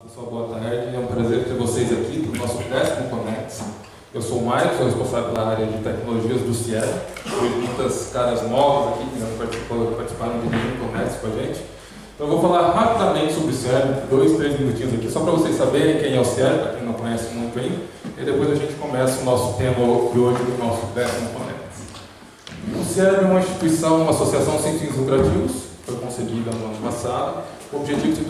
Pessoal, boa tarde. É um prazer ter vocês aqui do nosso 10º Conex. Eu sou o Maicon, sou responsável pela área de tecnologias do CIEL. Hoje muitas caras novas aqui que não participaram de nenhum Conex com a gente. Então eu vou falar rapidamente sobre o CIEL, 2, 3 minutinhos aqui, só para vocês saberem quem é o CIEL, para quem não conhece muito ainda. E depois a gente começa o nosso tema de hoje do nosso 10º Conex. O CIEL é uma instituição, uma associação sem fins lucrativos, foi concebida no ano passado, com o objetivo de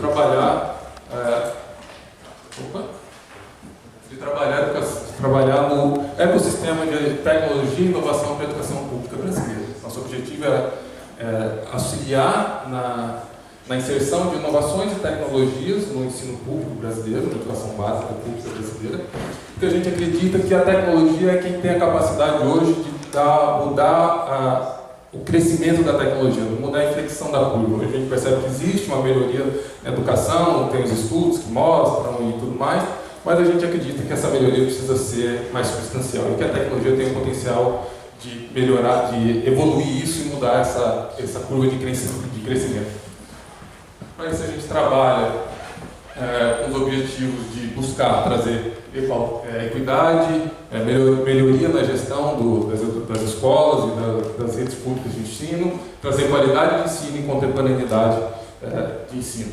trabalhar no ecossistema de tecnologia e inovação para a educação pública brasileira. Nosso objetivo é auxiliar na inserção de inovações e tecnologias no ensino público brasileiro, na educação básica pública brasileira, porque a gente acredita que a tecnologia é quem tem a capacidade hoje de mudar o crescimento da tecnologia, mudar a inflexão da curva. A gente percebe que existe uma melhoria na educação, tem os estudos que mostram e tudo mais, mas a gente acredita que essa melhoria precisa ser mais substancial e que a tecnologia tem o potencial de melhorar, de evoluir isso e mudar essa curva de crescimento. Para isso a gente trabalha com os objetivos de buscar trazer equidade, melhoria na gestão das escolas e das redes públicas de ensino, trazer qualidade de ensino e contemporaneidade de ensino.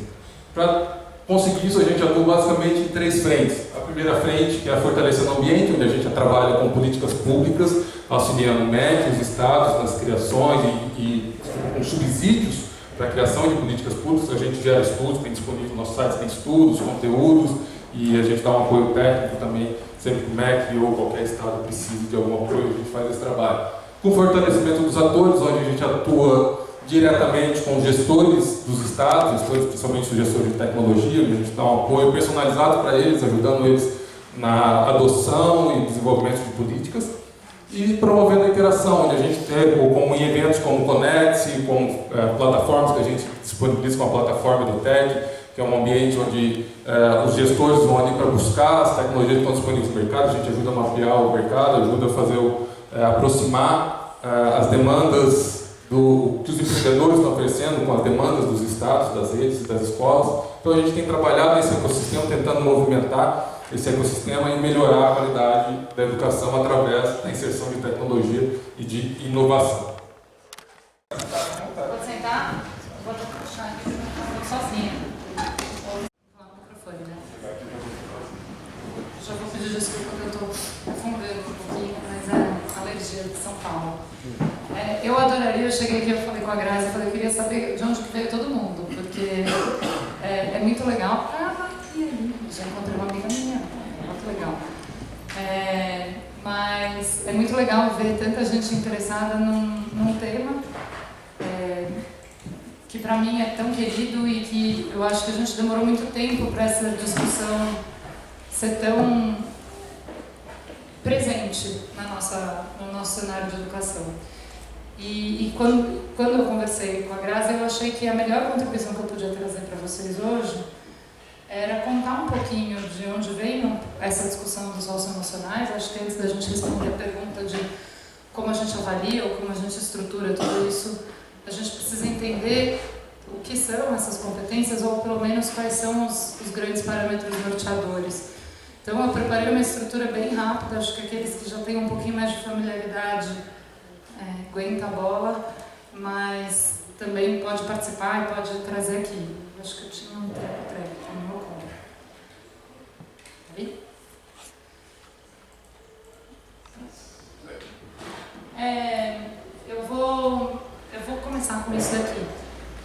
Para conseguir isso, a gente atua basicamente em 3 frentes. A primeira frente, que é a fortalecendo o ambiente, onde a gente trabalha com políticas públicas, auxiliando o MEC, os estados nas criações e com subsídios para a criação de políticas públicas. A gente gera estudos, tem disponível no nosso site, tem estudos, conteúdos, e a gente dá um apoio técnico também, sempre que o MEC ou qualquer estado precise de algum apoio, a gente faz esse trabalho. Com o fortalecimento dos atores, onde a gente atua diretamente com os gestores dos estados, principalmente os gestores de tecnologia, a gente dá um apoio personalizado para eles, ajudando eles na adoção e desenvolvimento de políticas, e promovendo a interação, onde a gente tem, como em eventos como o Conex, com plataformas que a gente disponibiliza, com a plataforma do TED, que é um ambiente onde os gestores vão ali para buscar as tecnologias que estão disponíveis no mercado, a gente ajuda a mapear o mercado, ajuda a fazer aproximar as demandas que os empreendedores estão oferecendo com as demandas dos estados, das redes e das escolas. Então a gente tem trabalhado nesse ecossistema, tentando movimentar esse ecossistema e melhorar a qualidade da educação através da inserção de tecnologia e de inovação. Pode sentar? Vou puxar aqui sozinha. Vou falar no microfone, né? Já vou pedir desculpa porque eu estou afundando um pouquinho, mas é alergia de São Paulo. Eu adoraria, eu cheguei aqui, eu falei com a Grazi, eu queria saber de onde veio todo mundo, porque é muito legal. Já encontrei uma amiga minha, muito legal. Mas é muito legal ver tanta gente interessada num tema que para mim é tão querido e que eu acho que a gente demorou muito tempo para essa discussão ser tão presente no nosso cenário de educação. E quando eu conversei com a Grazi, eu achei que a melhor contribuição que eu podia trazer para vocês hoje era contar um pouquinho de onde veio essa discussão dos socioemocionais. Acho que antes da gente responder a pergunta de como a gente avalia ou como a gente estrutura tudo isso, a gente precisa entender o que são essas competências ou pelo menos quais são os grandes parâmetros norteadores. Então eu preparei uma estrutura bem rápida, acho que aqueles que já têm um pouquinho mais de familiaridade aguenta a bola, mas também pode participar e pode trazer aqui. Acho que eu tinha um treco no meu colo. Aí? Eu vou começar com isso daqui.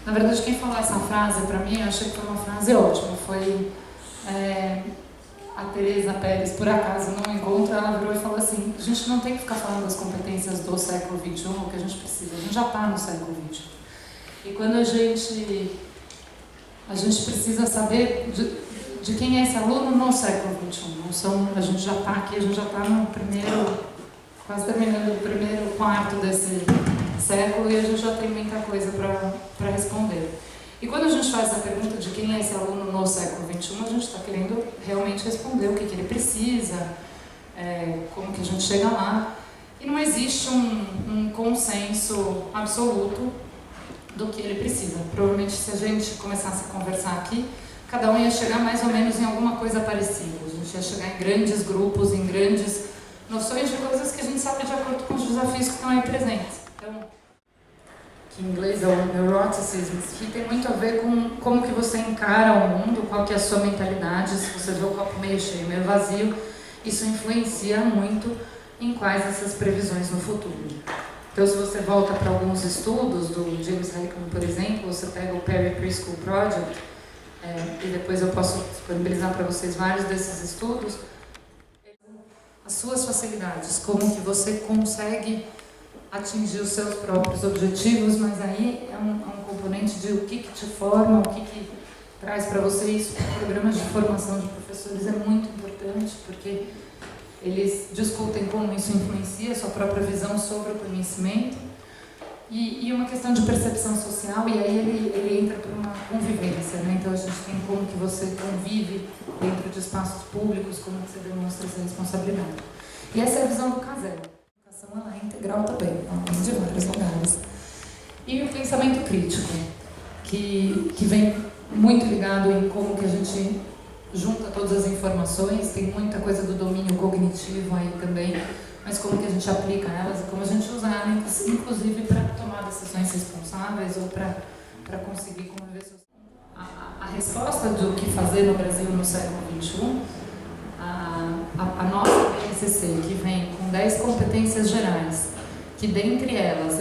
Na verdade, quem falou essa frase para mim, eu achei que foi uma frase ótima. Foi a Teresa Pérez, por acaso, num encontro, ela virou e falou assim: a gente não tem que ficar falando das competências do século XXI, o que a gente precisa, a gente já está no século XXI. E quando a gente precisa saber de quem é esse aluno no século XXI. A gente já está aqui, a gente já está no quase terminando o primeiro quarto desse século e a gente já tem muita coisa para responder. E quando a gente faz essa pergunta de quem é esse aluno no século XXI, a gente está querendo realmente responder o que ele precisa, como que a gente chega lá. E não existe um consenso absoluto do que ele precisa. Provavelmente, se a gente começasse a conversar aqui, cada um ia chegar mais ou menos em algum coisa parecida. A gente ia chegar em grandes grupos, em grandes noções de coisas que a gente sabe de acordo com os desafios que estão aí presentes. Então, que em inglês é o neuroticism, que tem muito a ver com como que você encara o mundo, qual que é a sua mentalidade, se você vê o copo meio cheio, meio vazio, isso influencia muito em quais essas previsões no futuro. Então, se você volta para alguns estudos do James Heckman, por exemplo, você pega o Perry Preschool Project, e depois eu posso disponibilizar para vocês vários desses estudos, as suas facilidades, como que você consegue atingir os seus próprios objetivos, mas aí é um componente de o que te forma, o que traz para você isso. Programas de formação de professores é muito importante, porque eles discutem como isso influencia a sua própria visão sobre o conhecimento e uma questão de percepção social, e aí ele entra para uma convivência, né? Então a gente tem como que você convive dentro de espaços públicos, como que você demonstra essa responsabilidade. E essa é a visão do Casel. A educação ela é integral também, ela vem de vários lugares. E o pensamento crítico, que vem muito ligado em como que a gente junta todas as informações, tem muita coisa do domínio cognitivo aí também, mas como que a gente aplica elas e como a gente usa elas, inclusive para tomar decisões responsáveis ou para conseguir conviver socialmente. A resposta do que fazer no Brasil no século XXI, a nossa BNCC, que vem com 10 competências gerais, que dentre elas,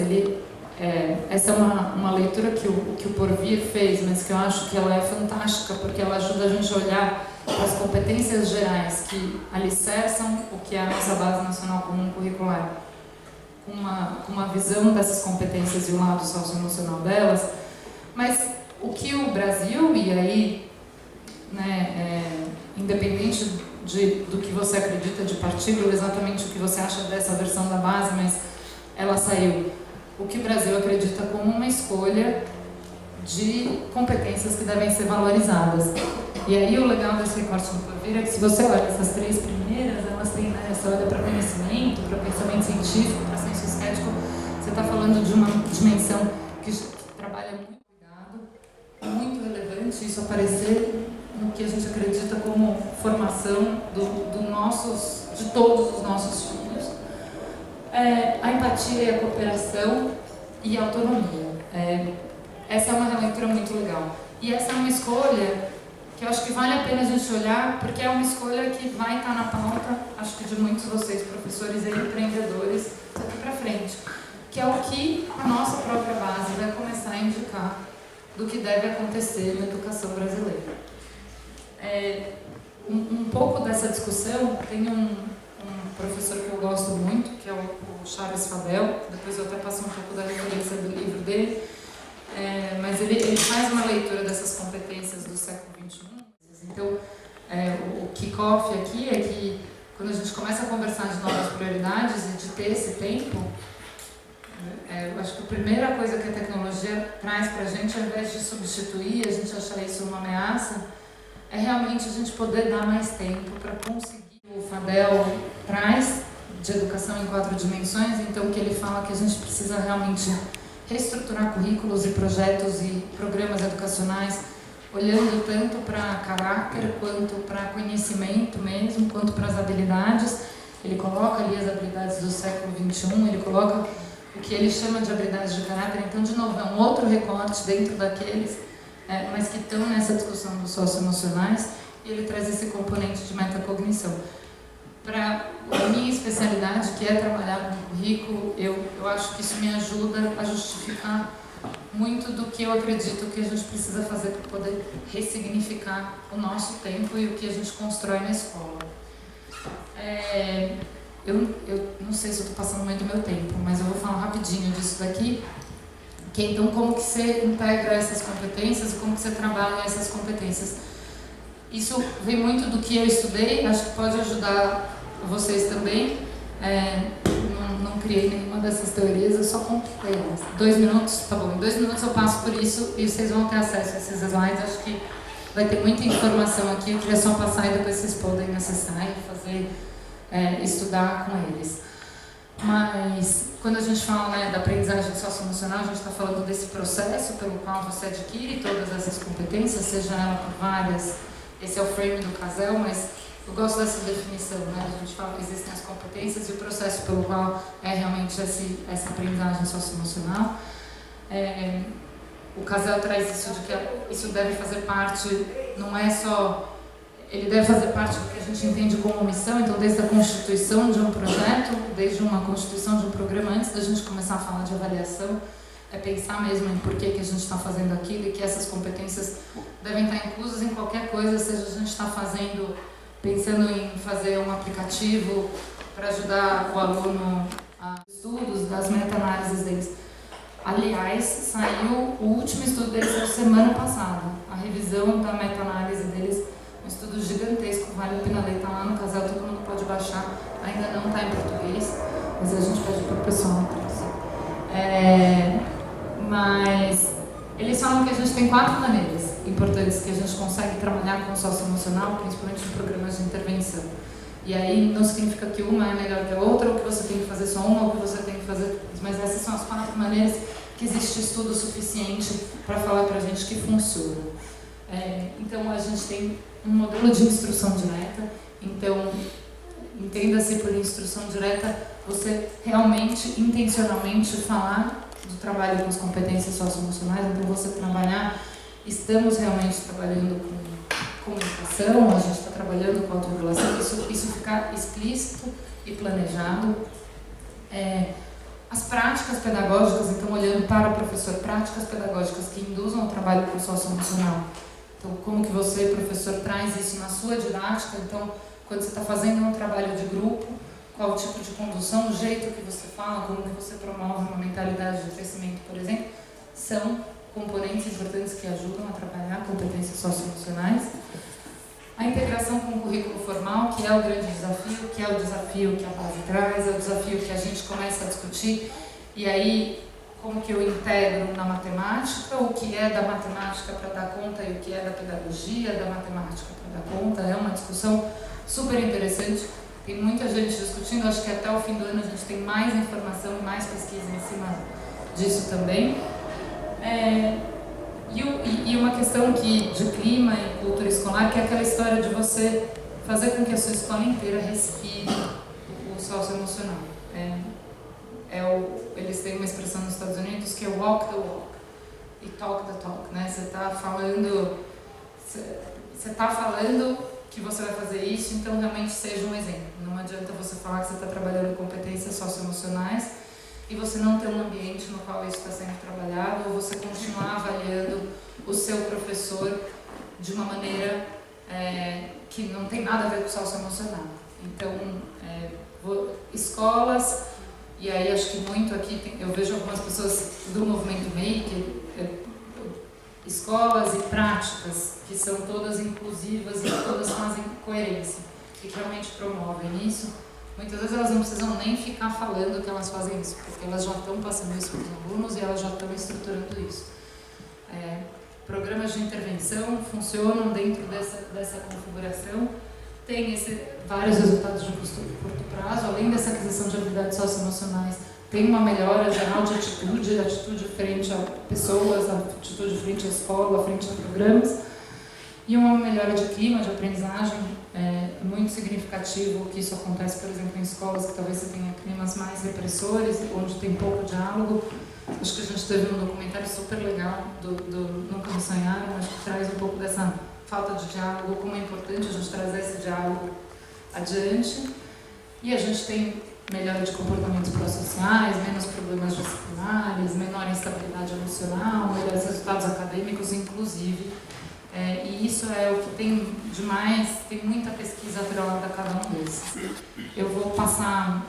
essa é uma leitura que o Porvir fez, mas que eu acho que ela é fantástica, porque ela ajuda a gente a olhar para as competências gerais que alicerçam o que é a nossa Base Nacional Comum Curricular, com uma visão dessas competências e o lado socioemocional delas, mas o que o Brasil, e aí, né, independente do que você acredita de partido, exatamente o que você acha dessa versão da base, mas ela saiu. O que o Brasil acredita como uma escolha de competências que devem ser valorizadas. E aí o legal desse recorte do Porvir é que se você olha essas 3 primeiras, elas têm, né, você olha para conhecimento, para pensamento científico, para ciência estética, você está falando de uma dimensão que trabalha muito cuidado, muito relevante, isso aparecer no que a gente acredita como formação de todos os nossos filhos. A empatia e a cooperação e a autonomia. Essa é uma releitura muito legal. E essa é uma escolha que eu acho que vale a pena a gente olhar, porque é uma escolha que vai estar na pauta, acho que de muitos de vocês, professores e empreendedores, daqui para frente, que é o que a nossa própria base vai começar a indicar do que deve acontecer na educação brasileira. Um pouco dessa discussão tem um professor que eu gosto muito, que é o Charles Fadel, depois eu até passo um pouco da referência do livro dele, mas ele faz uma leitura dessas competências do século XXI. Então, o kick-off aqui é que quando a gente começa a conversar de novas prioridades e de ter esse tempo, eu acho que a primeira coisa que a tecnologia traz para a gente, ao invés de substituir, a gente achar isso uma ameaça, é realmente a gente poder dar mais tempo para conseguir. O Fadel traz de educação em 4 dimensões, então que ele fala que a gente precisa realmente reestruturar currículos e projetos e programas educacionais, olhando tanto para caráter, quanto para conhecimento mesmo, quanto para as habilidades. Ele coloca ali as habilidades do século XXI, ele coloca o que ele chama de habilidades de caráter, então, de novo, é um outro recorte dentro daqueles, mas que estão nessa discussão dos socioemocionais, e ele traz esse componente de metacognição. Para a minha especialidade, que é trabalhar com currículo, eu acho que isso me ajuda a justificar muito do que eu acredito que a gente precisa fazer para poder ressignificar o nosso tempo e o que a gente constrói na escola. Eu não sei se eu estou passando muito do meu tempo, mas eu vou falar rapidinho disso daqui, que então como que você integra essas competências e como que você trabalha essas competências. Isso vem muito do que eu estudei, acho que pode ajudar vocês também. Não criei nenhuma dessas teorias, eu só completei elas. 2 minutos, tá bom, em 2 minutos eu passo por isso e vocês vão ter acesso a esses slides. Acho que vai ter muita informação aqui, eu queria só passar e depois vocês podem acessar e fazer, estudar com eles. Mas quando a gente fala, né, da aprendizagem socioemocional, a gente está falando desse processo pelo qual você adquire todas essas competências, seja ela por várias esse é o frame do Casel, mas eu gosto dessa definição, né? A gente fala que existem as competências e o processo pelo qual é realmente essa aprendizagem socioemocional. O Casel traz isso de que isso deve fazer parte, não é só... Ele deve fazer parte do que a gente entende como missão, então desde a constituição de um projeto, desde uma constituição de um programa, antes da gente começar a falar de avaliação, é pensar mesmo em por que a gente está fazendo aquilo e que essas competências devem estar inclusas em qualquer coisa, seja a gente está pensando em fazer um aplicativo para ajudar o aluno a estudos, das meta-análises deles. Aliás, saiu o último estudo deles na semana passada, a revisão da meta-análise deles, um estudo gigantesco, vale a pena ler, está lá no Casel, todo mundo pode baixar, ainda não está em português, mas a gente pede para o pessoal. Mas eles falam que a gente tem 4 maneiras importantes que a gente consegue trabalhar com o socioemocional, principalmente em programas de intervenção. E aí não significa que uma é melhor que a outra, ou que você tem que fazer só uma, ou que você tem que fazer... Mas essas são as 4 maneiras que existe estudo suficiente para falar para a gente que funciona. Então a gente tem um modelo de instrução direta, então entenda-se por instrução direta você realmente, intencionalmente falar do trabalho com as competências socioemocionais, então você trabalhar, estamos realmente trabalhando com comunicação, a gente está trabalhando com autorregulação, isso ficar explícito e planejado. As práticas pedagógicas, então olhando para o professor, práticas pedagógicas que induzam o trabalho com o socioemocional. Então, como que você, professor, traz isso na sua didática? Então, quando você está fazendo um trabalho de grupo, qual o tipo de condução, o jeito que você fala, como que você promove uma mentalidade de crescimento, por exemplo, são componentes importantes que ajudam a trabalhar competências socioemocionais. A integração com o currículo formal, que é o grande desafio, que é o desafio que a base traz, é o desafio que a gente começa a discutir, e aí como que eu integro na matemática, o que é da matemática para dar conta e o que é da pedagogia da matemática para dar conta, é uma discussão super interessante, tem muita gente discutindo, acho que até o fim do ano a gente tem mais informação e mais pesquisa em cima disso também. E uma questão de clima e cultura escolar, que é aquela história de você fazer com que a sua escola inteira respire o socioemocional. Eles têm uma expressão nos Estados Unidos que é walk the walk e talk the talk, né? Você está falando que você vai fazer isso, então realmente seja um exemplo. Não adianta você falar que você está trabalhando competências socioemocionais e você não ter um ambiente no qual isso está sendo trabalhado, ou você continuar avaliando o seu professor de uma maneira que não tem nada a ver com o socioemocional. Então, escolas, e aí acho que muito aqui, eu vejo algumas pessoas do movimento Maker, escolas e práticas que são todas inclusivas e todas fazem coerência, que realmente promovem isso. Muitas vezes elas não precisam nem ficar falando que elas fazem isso, porque elas já estão passando isso para os alunos e elas já estão estruturando isso. Programas de intervenção funcionam dentro dessa configuração, tem vários resultados de curto prazo, além dessa aquisição de habilidades socioemocionais, tem uma melhora geral de atitude frente a pessoas, atitude frente à escola, frente a programas, e uma melhora de clima, de aprendizagem. É muito significativo que isso acontece, por exemplo, em escolas que talvez você tenha climas mais repressores, onde tem pouco diálogo. Acho que a gente teve um documentário super legal do Nunca Me Sonharam, acho que traz um pouco dessa falta de diálogo, como é importante a gente trazer esse diálogo adiante. E a gente tem melhora de comportamentos pró-sociais, menos problemas disciplinares, menor instabilidade emocional, melhores resultados acadêmicos, inclusive. E isso é o que tem de mais, tem muita pesquisa atrelada a cada um desses. Eu vou passar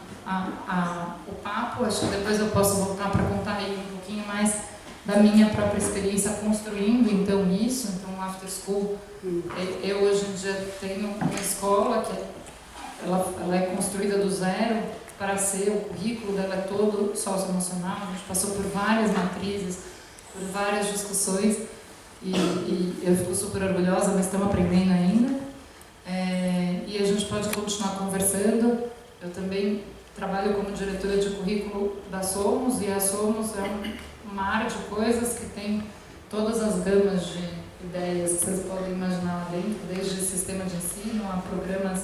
o papo, acho que depois eu posso voltar para contar aí um pouquinho mais da minha própria experiência construindo então isso. Então, o After School, eu hoje em dia tenho uma escola que ela é construída do zero para ser, o currículo dela é todo socioemocional, a gente passou por várias matrizes, por várias discussões, e eu fico super orgulhosa, mas estamos aprendendo ainda. E a gente pode continuar conversando. Eu também trabalho como diretora de currículo da Somos, e a Somos é um mar de coisas que tem todas as gamas de ideias que vocês podem imaginar lá dentro, desde sistema de ensino a programas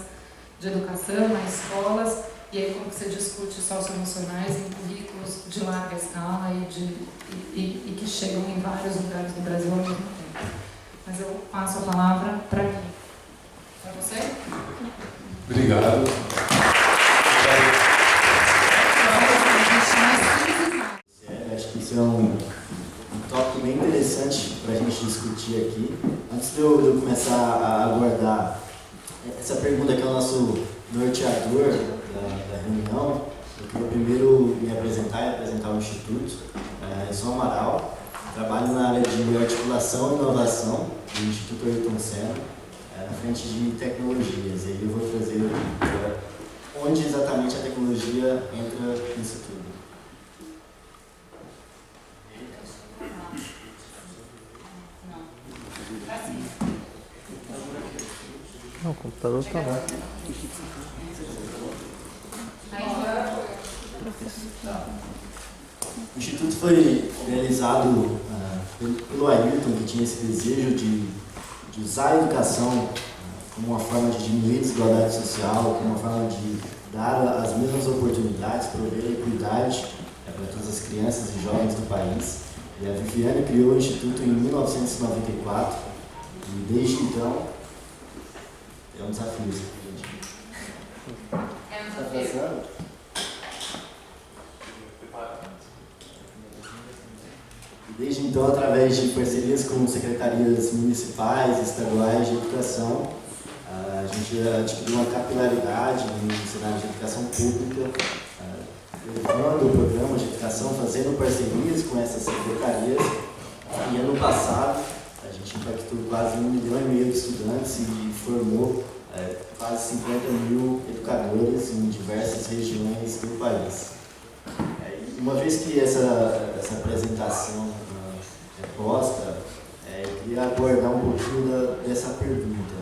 de educação nas escolas, e aí como que você discute socioemocionais em currículos de larga escala e que chegam em vários lugares do Brasil ao mesmo tempo. Mas eu passo a palavra para quem? Para você? Obrigado. Acho que isso é um tópico bem interessante para a gente discutir aqui. Antes de eu começar a abordar essa pergunta que é o nosso norteador da reunião, eu queria primeiro me apresentar e apresentar o Instituto. Eu sou Amaral, trabalho na área de articulação e inovação do Instituto Ayrton Senna, na frente de tecnologias. E aí eu vou trazer onde exatamente a tecnologia entra nisso tudo. Não, o computador tá lá. O Instituto foi realizado pelo Ayrton, que tinha esse desejo de usar a educação como uma forma de diminuir a desigualdade social, como uma forma de dar as mesmas oportunidades, prover a equidade para todas as crianças e jovens do país. E a Viviane criou o Instituto em 1994 e desde então é um desafio isso aqui, gente. É um desafio. Desde então, através de parcerias com secretarias municipais e estaduais de educação, a gente adquiriu uma capilaridade no cenário de educação pública, levando programas de educação, fazendo parcerias com essas secretarias. E ano passado, a gente impactou quase 1,5 milhão de estudantes e formou quase 50 mil educadores em diversas regiões do país. Uma vez que essa apresentação é posta, eu queria abordar um pouquinho dessa pergunta,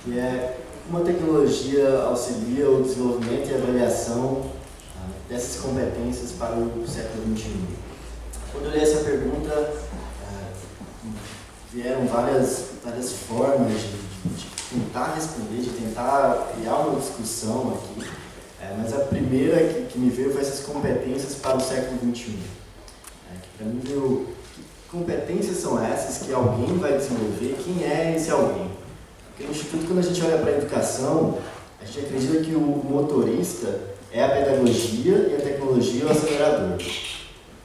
que é como a tecnologia auxilia o desenvolvimento e avaliação dessas competências para o século XXI. Quando eu li essa pergunta, vieram várias formas de tentar responder, de tentar criar uma discussão aqui. Mas a primeira que me veio foi essas competências para o século XXI. Para mim veio, que competências são essas que alguém vai desenvolver? Quem é esse alguém? Porque no Instituto, quando a gente olha para a educação, a gente acredita que o motorista é a pedagogia e a tecnologia é o acelerador.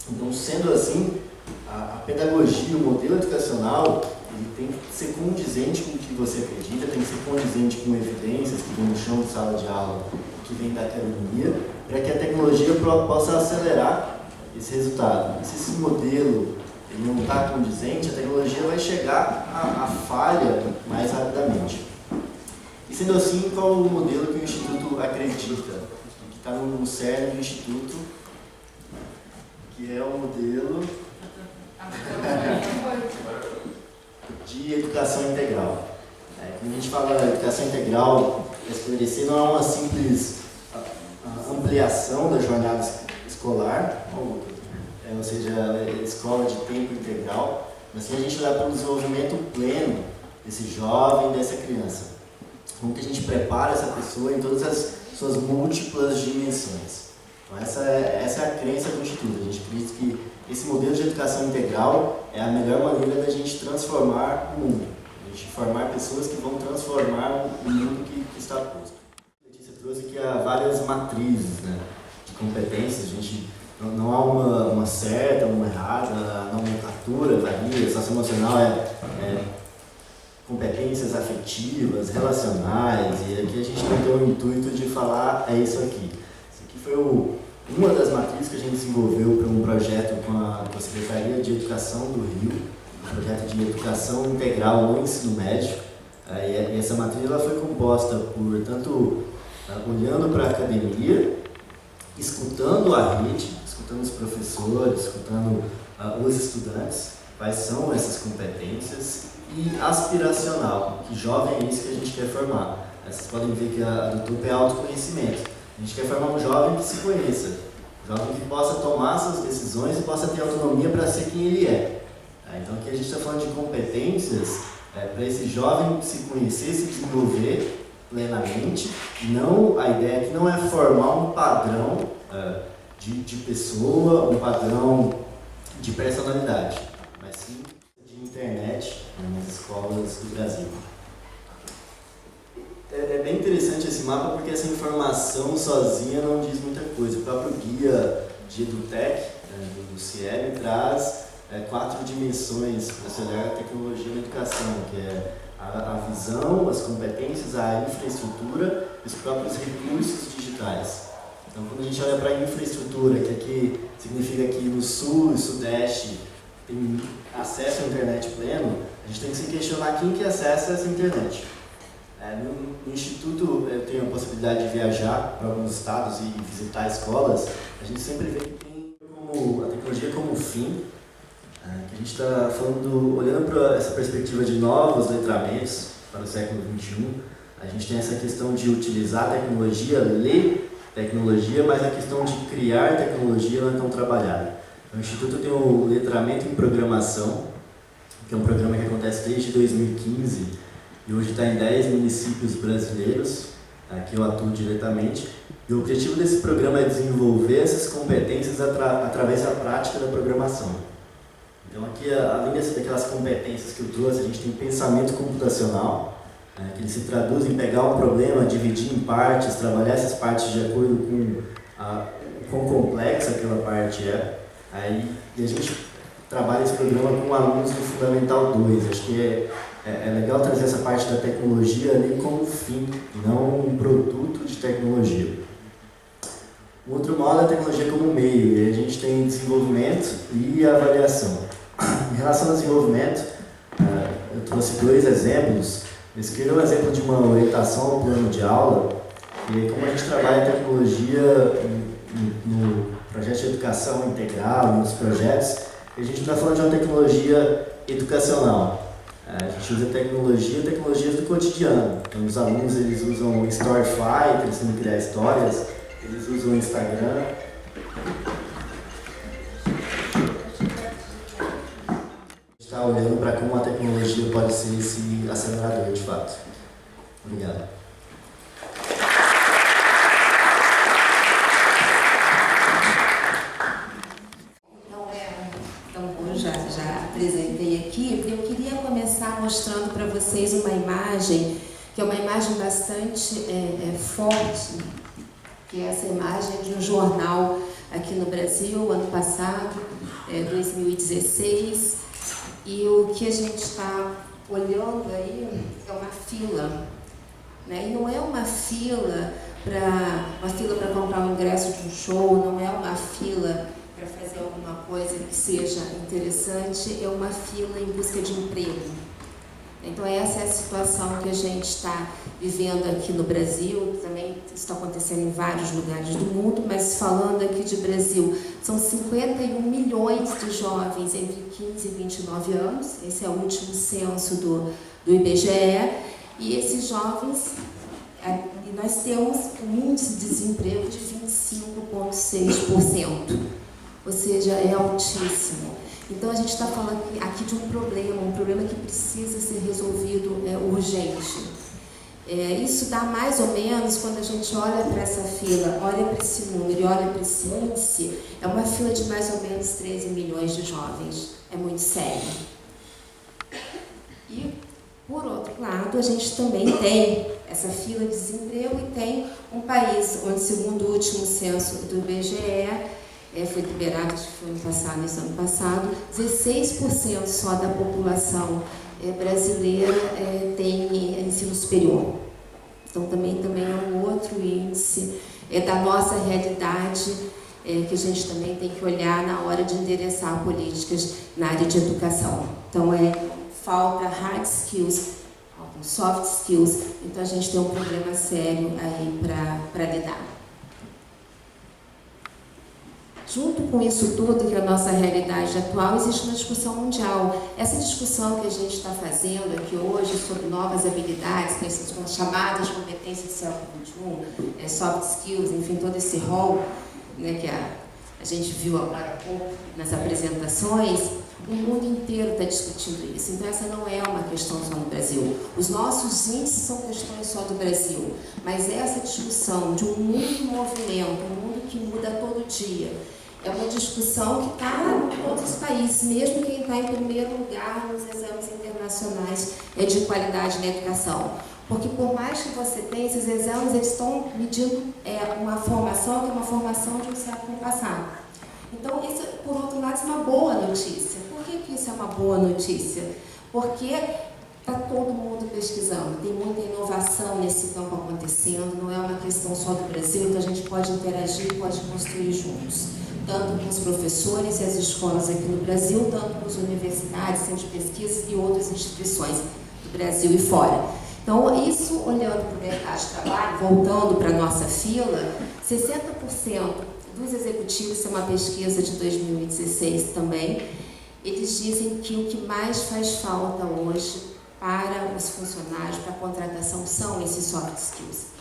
Então, sendo assim, a pedagogia, o modelo educacional, ele tem que ser condizente com o que você acredita, tem que ser condizente com evidências que vem no chão de sala de aula, que vem da academia, para que a tecnologia possa acelerar esse resultado. E se esse modelo ele não está condizente, a tecnologia vai chegar à falha mais rapidamente. E sendo assim, qual o modelo que o Instituto acredita? Que está no cerne do Instituto, que é o modelo de educação integral. Quando a gente fala de educação integral, para esclarecer, não é uma simples ampliação da jornada escolar, ou seja, escola de tempo integral, mas sim a gente olhar para o desenvolvimento pleno desse jovem, dessa criança. Como que a gente prepara essa pessoa em todas as suas múltiplas dimensões. Então essa é a crença do Instituto. A gente acredita que esse modelo de educação integral é a melhor maneira da gente transformar o mundo. A gente formar pessoas que vão transformar o mundo que está posto. A Letícia trouxe aqui várias matrizes, né, de competências. A gente não há uma certa, uma errada, a nomenclatura varia, socioemocional é competências afetivas, relacionais, e aqui a gente não tem o intuito de falar é isso aqui. Isso aqui foi uma das matrizes que a gente desenvolveu para um projeto com a Secretaria de Educação do Rio, um projeto de educação integral no ensino médio. E essa matriz ela foi composta por, tanto olhando para a academia, escutando a rede, escutando os professores, escutando os estudantes, quais são essas competências, e aspiracional, que jovem é isso que a gente quer formar. Vocês podem ver que a do topo é autoconhecimento. A gente quer formar um jovem que se conheça. jovem que possa tomar suas decisões e possa ter autonomia para ser quem ele é. Então aqui a gente está falando de competências para esse jovem se conhecer, se desenvolver plenamente. Não, a ideia aqui não é formar um padrão de pessoa, um padrão de personalidade, mas sim de internet nas escolas do Brasil. É bem interessante esse mapa porque essa informação sozinha não diz muita coisa. O próprio guia de EduTech, do CIEB, traz 4 dimensões para se olhar a tecnologia na educação, que é a visão, as competências, a infraestrutura e os próprios recursos digitais. Então, quando a gente olha para a infraestrutura, que aqui significa que no sul e sudeste tem acesso à internet pleno, a gente tem que se questionar quem que acessa essa internet. No Instituto, eu tenho a possibilidade de viajar para alguns estados e visitar escolas. A gente sempre vê que tem a tecnologia como fim, que a gente está falando, olhando para essa perspectiva de novos letramentos para o século XXI. A gente tem essa questão de utilizar a tecnologia, ler tecnologia, mas a questão de criar tecnologia não é tão trabalhada. O Instituto tem o Letramento em Programação, que é um programa que acontece desde 2015 e hoje está em 10 municípios brasileiros, que eu atuo diretamente. E o objetivo desse programa é desenvolver essas competências através da prática da programação. Então aqui, além daquelas competências que eu trouxe, a gente tem pensamento computacional, que ele se traduz em pegar um problema, dividir em partes, trabalhar essas partes de acordo com quão complexa aquela parte é. E a gente trabalha esse programa com alunos do Fundamental 2. Acho que é legal trazer essa parte da tecnologia ali como fim, não um produto de tecnologia. O outro modo é a tecnologia como meio, e a gente tem desenvolvimento e avaliação. Em relação ao desenvolvimento, eu trouxe 2 exemplos. Esse aqui é um exemplo de uma orientação ao plano de aula, e como a gente trabalha a tecnologia no projeto de educação integral, nos projetos, a gente está falando de uma tecnologia educacional. A gente usa tecnologias do cotidiano. Então, os alunos eles usam o Storyfy, eles têm que criar histórias, eles usam o Instagram. A gente está olhando para como a tecnologia pode ser esse acelerador de fato. Obrigado. Já apresentei aqui. Eu queria começar mostrando para vocês uma imagem, que é uma imagem bastante forte, que é essa imagem de um jornal aqui no Brasil, ano passado, 2016, e o que a gente está olhando aí é uma fila, né? E não é uma fila para comprar um ingresso de um show, não é uma fila para fazer alguma coisa que seja interessante, é uma fila em busca de emprego. Então essa é a situação que a gente está vivendo aqui no Brasil, também está acontecendo em vários lugares do mundo, mas falando aqui de Brasil, são 51 milhões de jovens entre 15 e 29 anos, esse é o último censo do IBGE, e esses jovens, nós temos um índice de desemprego de 25,6%. Ou seja, é altíssimo. Então a gente está falando aqui de um problema que precisa ser resolvido urgente. Isso dá mais ou menos, quando a gente olha para essa fila, olha para esse número e olha para esse índice, é uma fila de mais ou menos 13 milhões de jovens. É muito sério. E, por outro lado, a gente também tem essa fila de desemprego e tem um país onde, segundo o último censo do IBGE, foi liberado, acho que foi esse ano passado, 16% só da população brasileira tem ensino superior. Então também é um outro índice da nossa realidade que a gente também tem que olhar na hora de endereçar políticas na área de educação. Então falta hard skills, faltam soft skills, então a gente tem um problema sério aí para lidar. Junto com isso tudo, que é a nossa realidade atual, existe uma discussão mundial. Essa discussão que a gente está fazendo aqui hoje sobre novas habilidades, que são chamadas competências do século XXI, soft skills, enfim, todo esse rol, né, que a gente viu agora há pouco nas apresentações, o mundo inteiro está discutindo isso. Então essa não é uma questão só no Brasil. Os nossos índices são questões só do Brasil, mas essa discussão de um mundo em movimento, um mundo que muda todo dia, é uma discussão que está em outros países, mesmo quem está em primeiro lugar nos exames internacionais de qualidade na educação. Porque por mais que você tenha esses exames, eles estão medindo uma formação que é uma formação de um século passado. Então, isso, por outro lado, é uma boa notícia. Por que isso é uma boa notícia? Porque está todo mundo pesquisando, tem muita inovação nesse campo acontecendo, não é uma questão só do Brasil, então a gente pode interagir, pode construir juntos, tanto com os professores e as escolas aqui no Brasil, tanto com as universidades, centros de pesquisa e outras instituições do Brasil e fora. Então, isso, olhando para o mercado de trabalho, voltando para a nossa fila, 60% dos executivos, isso é uma pesquisa de 2016 também, eles dizem que o que mais faz falta hoje para os funcionários, para a contratação, são esses soft skills.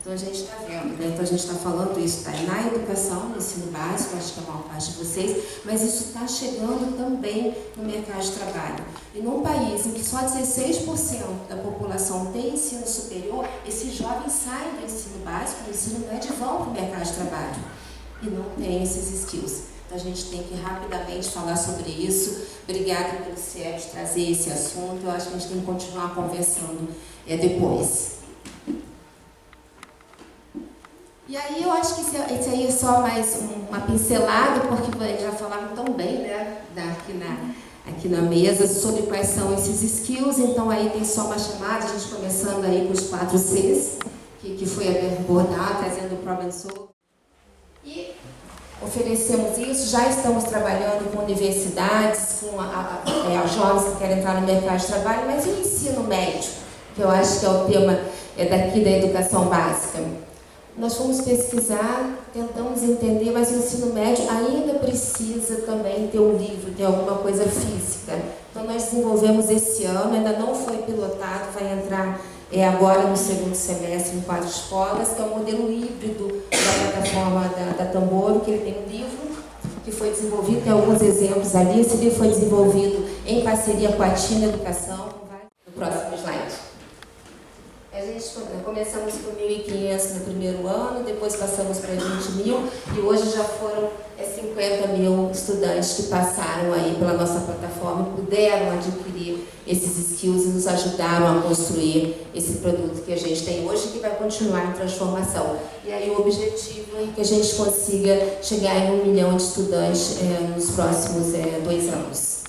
Então, a gente está vendo, né? Então, a gente está falando isso, está na educação, no ensino básico, acho que é a maior parte de vocês, mas isso está chegando também no mercado de trabalho. E num país em que só 16% da população tem ensino superior, esses jovens saem do ensino básico, do ensino médio e vão para o mercado de trabalho. E não tem esses skills. Então, a gente tem que rapidamente falar sobre isso. Obrigada pelo CIEP trazer esse assunto. Eu acho que a gente tem que continuar conversando depois. E aí eu acho que esse aí é só mais uma pincelada, porque já falaram tão bem, né, aqui na mesa, sobre quais são esses skills. Então aí tem só uma chamada, a gente começando aí com os 4 Cs, que foi abordado, trazendo o problem solving. E oferecemos isso, já estamos trabalhando com universidades, com a jovens que querem entrar no mercado de trabalho, mas e o ensino médio, que eu acho que é o tema daqui da educação básica. Nós fomos pesquisar, tentamos entender, mas o ensino médio ainda precisa também ter um livro, ter alguma coisa física. Então nós desenvolvemos esse ano, ainda não foi pilotado, vai entrar agora no segundo semestre em 4 escolas, que é um modelo híbrido da plataforma da Tamboro, que ele tem um livro que foi desenvolvido, tem alguns exemplos ali. Esse livro foi desenvolvido em parceria com a TINA Educação. No próximo slide. Começamos com 1.500 no primeiro ano, depois passamos para 20.000 e hoje já foram 50.000 estudantes que passaram aí pela nossa plataforma e puderam adquirir esses skills e nos ajudaram a construir esse produto que a gente tem hoje, que vai continuar em transformação. E aí o objetivo é que a gente consiga chegar em 1 milhão de estudantes nos próximos 2 anos.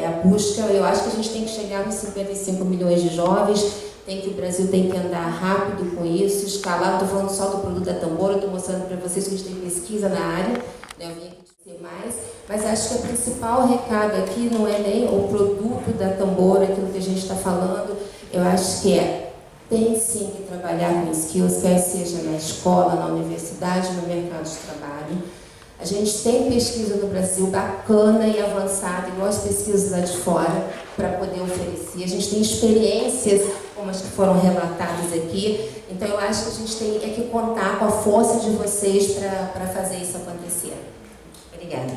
A busca, eu acho que a gente tem que chegar nos 55 milhões de jovens. O Brasil tem que andar rápido com isso, escalar. Estou falando só do produto da Tamboro, estou mostrando para vocês que a gente tem pesquisa na área, né? Eu vim aqui dizer mais, mas acho que o principal recado aqui não é nem o produto da Tamboro, aquilo que a gente está falando, eu acho que tem sim que trabalhar com skills, quer seja na escola, na universidade, no mercado de trabalho. A gente tem pesquisa no Brasil bacana e avançada, igual as pesquisas lá de fora, para poder oferecer. A gente tem experiências como as que foram relatadas aqui. Então, eu acho que a gente tem que contar com a força de vocês para fazer isso acontecer. Obrigada.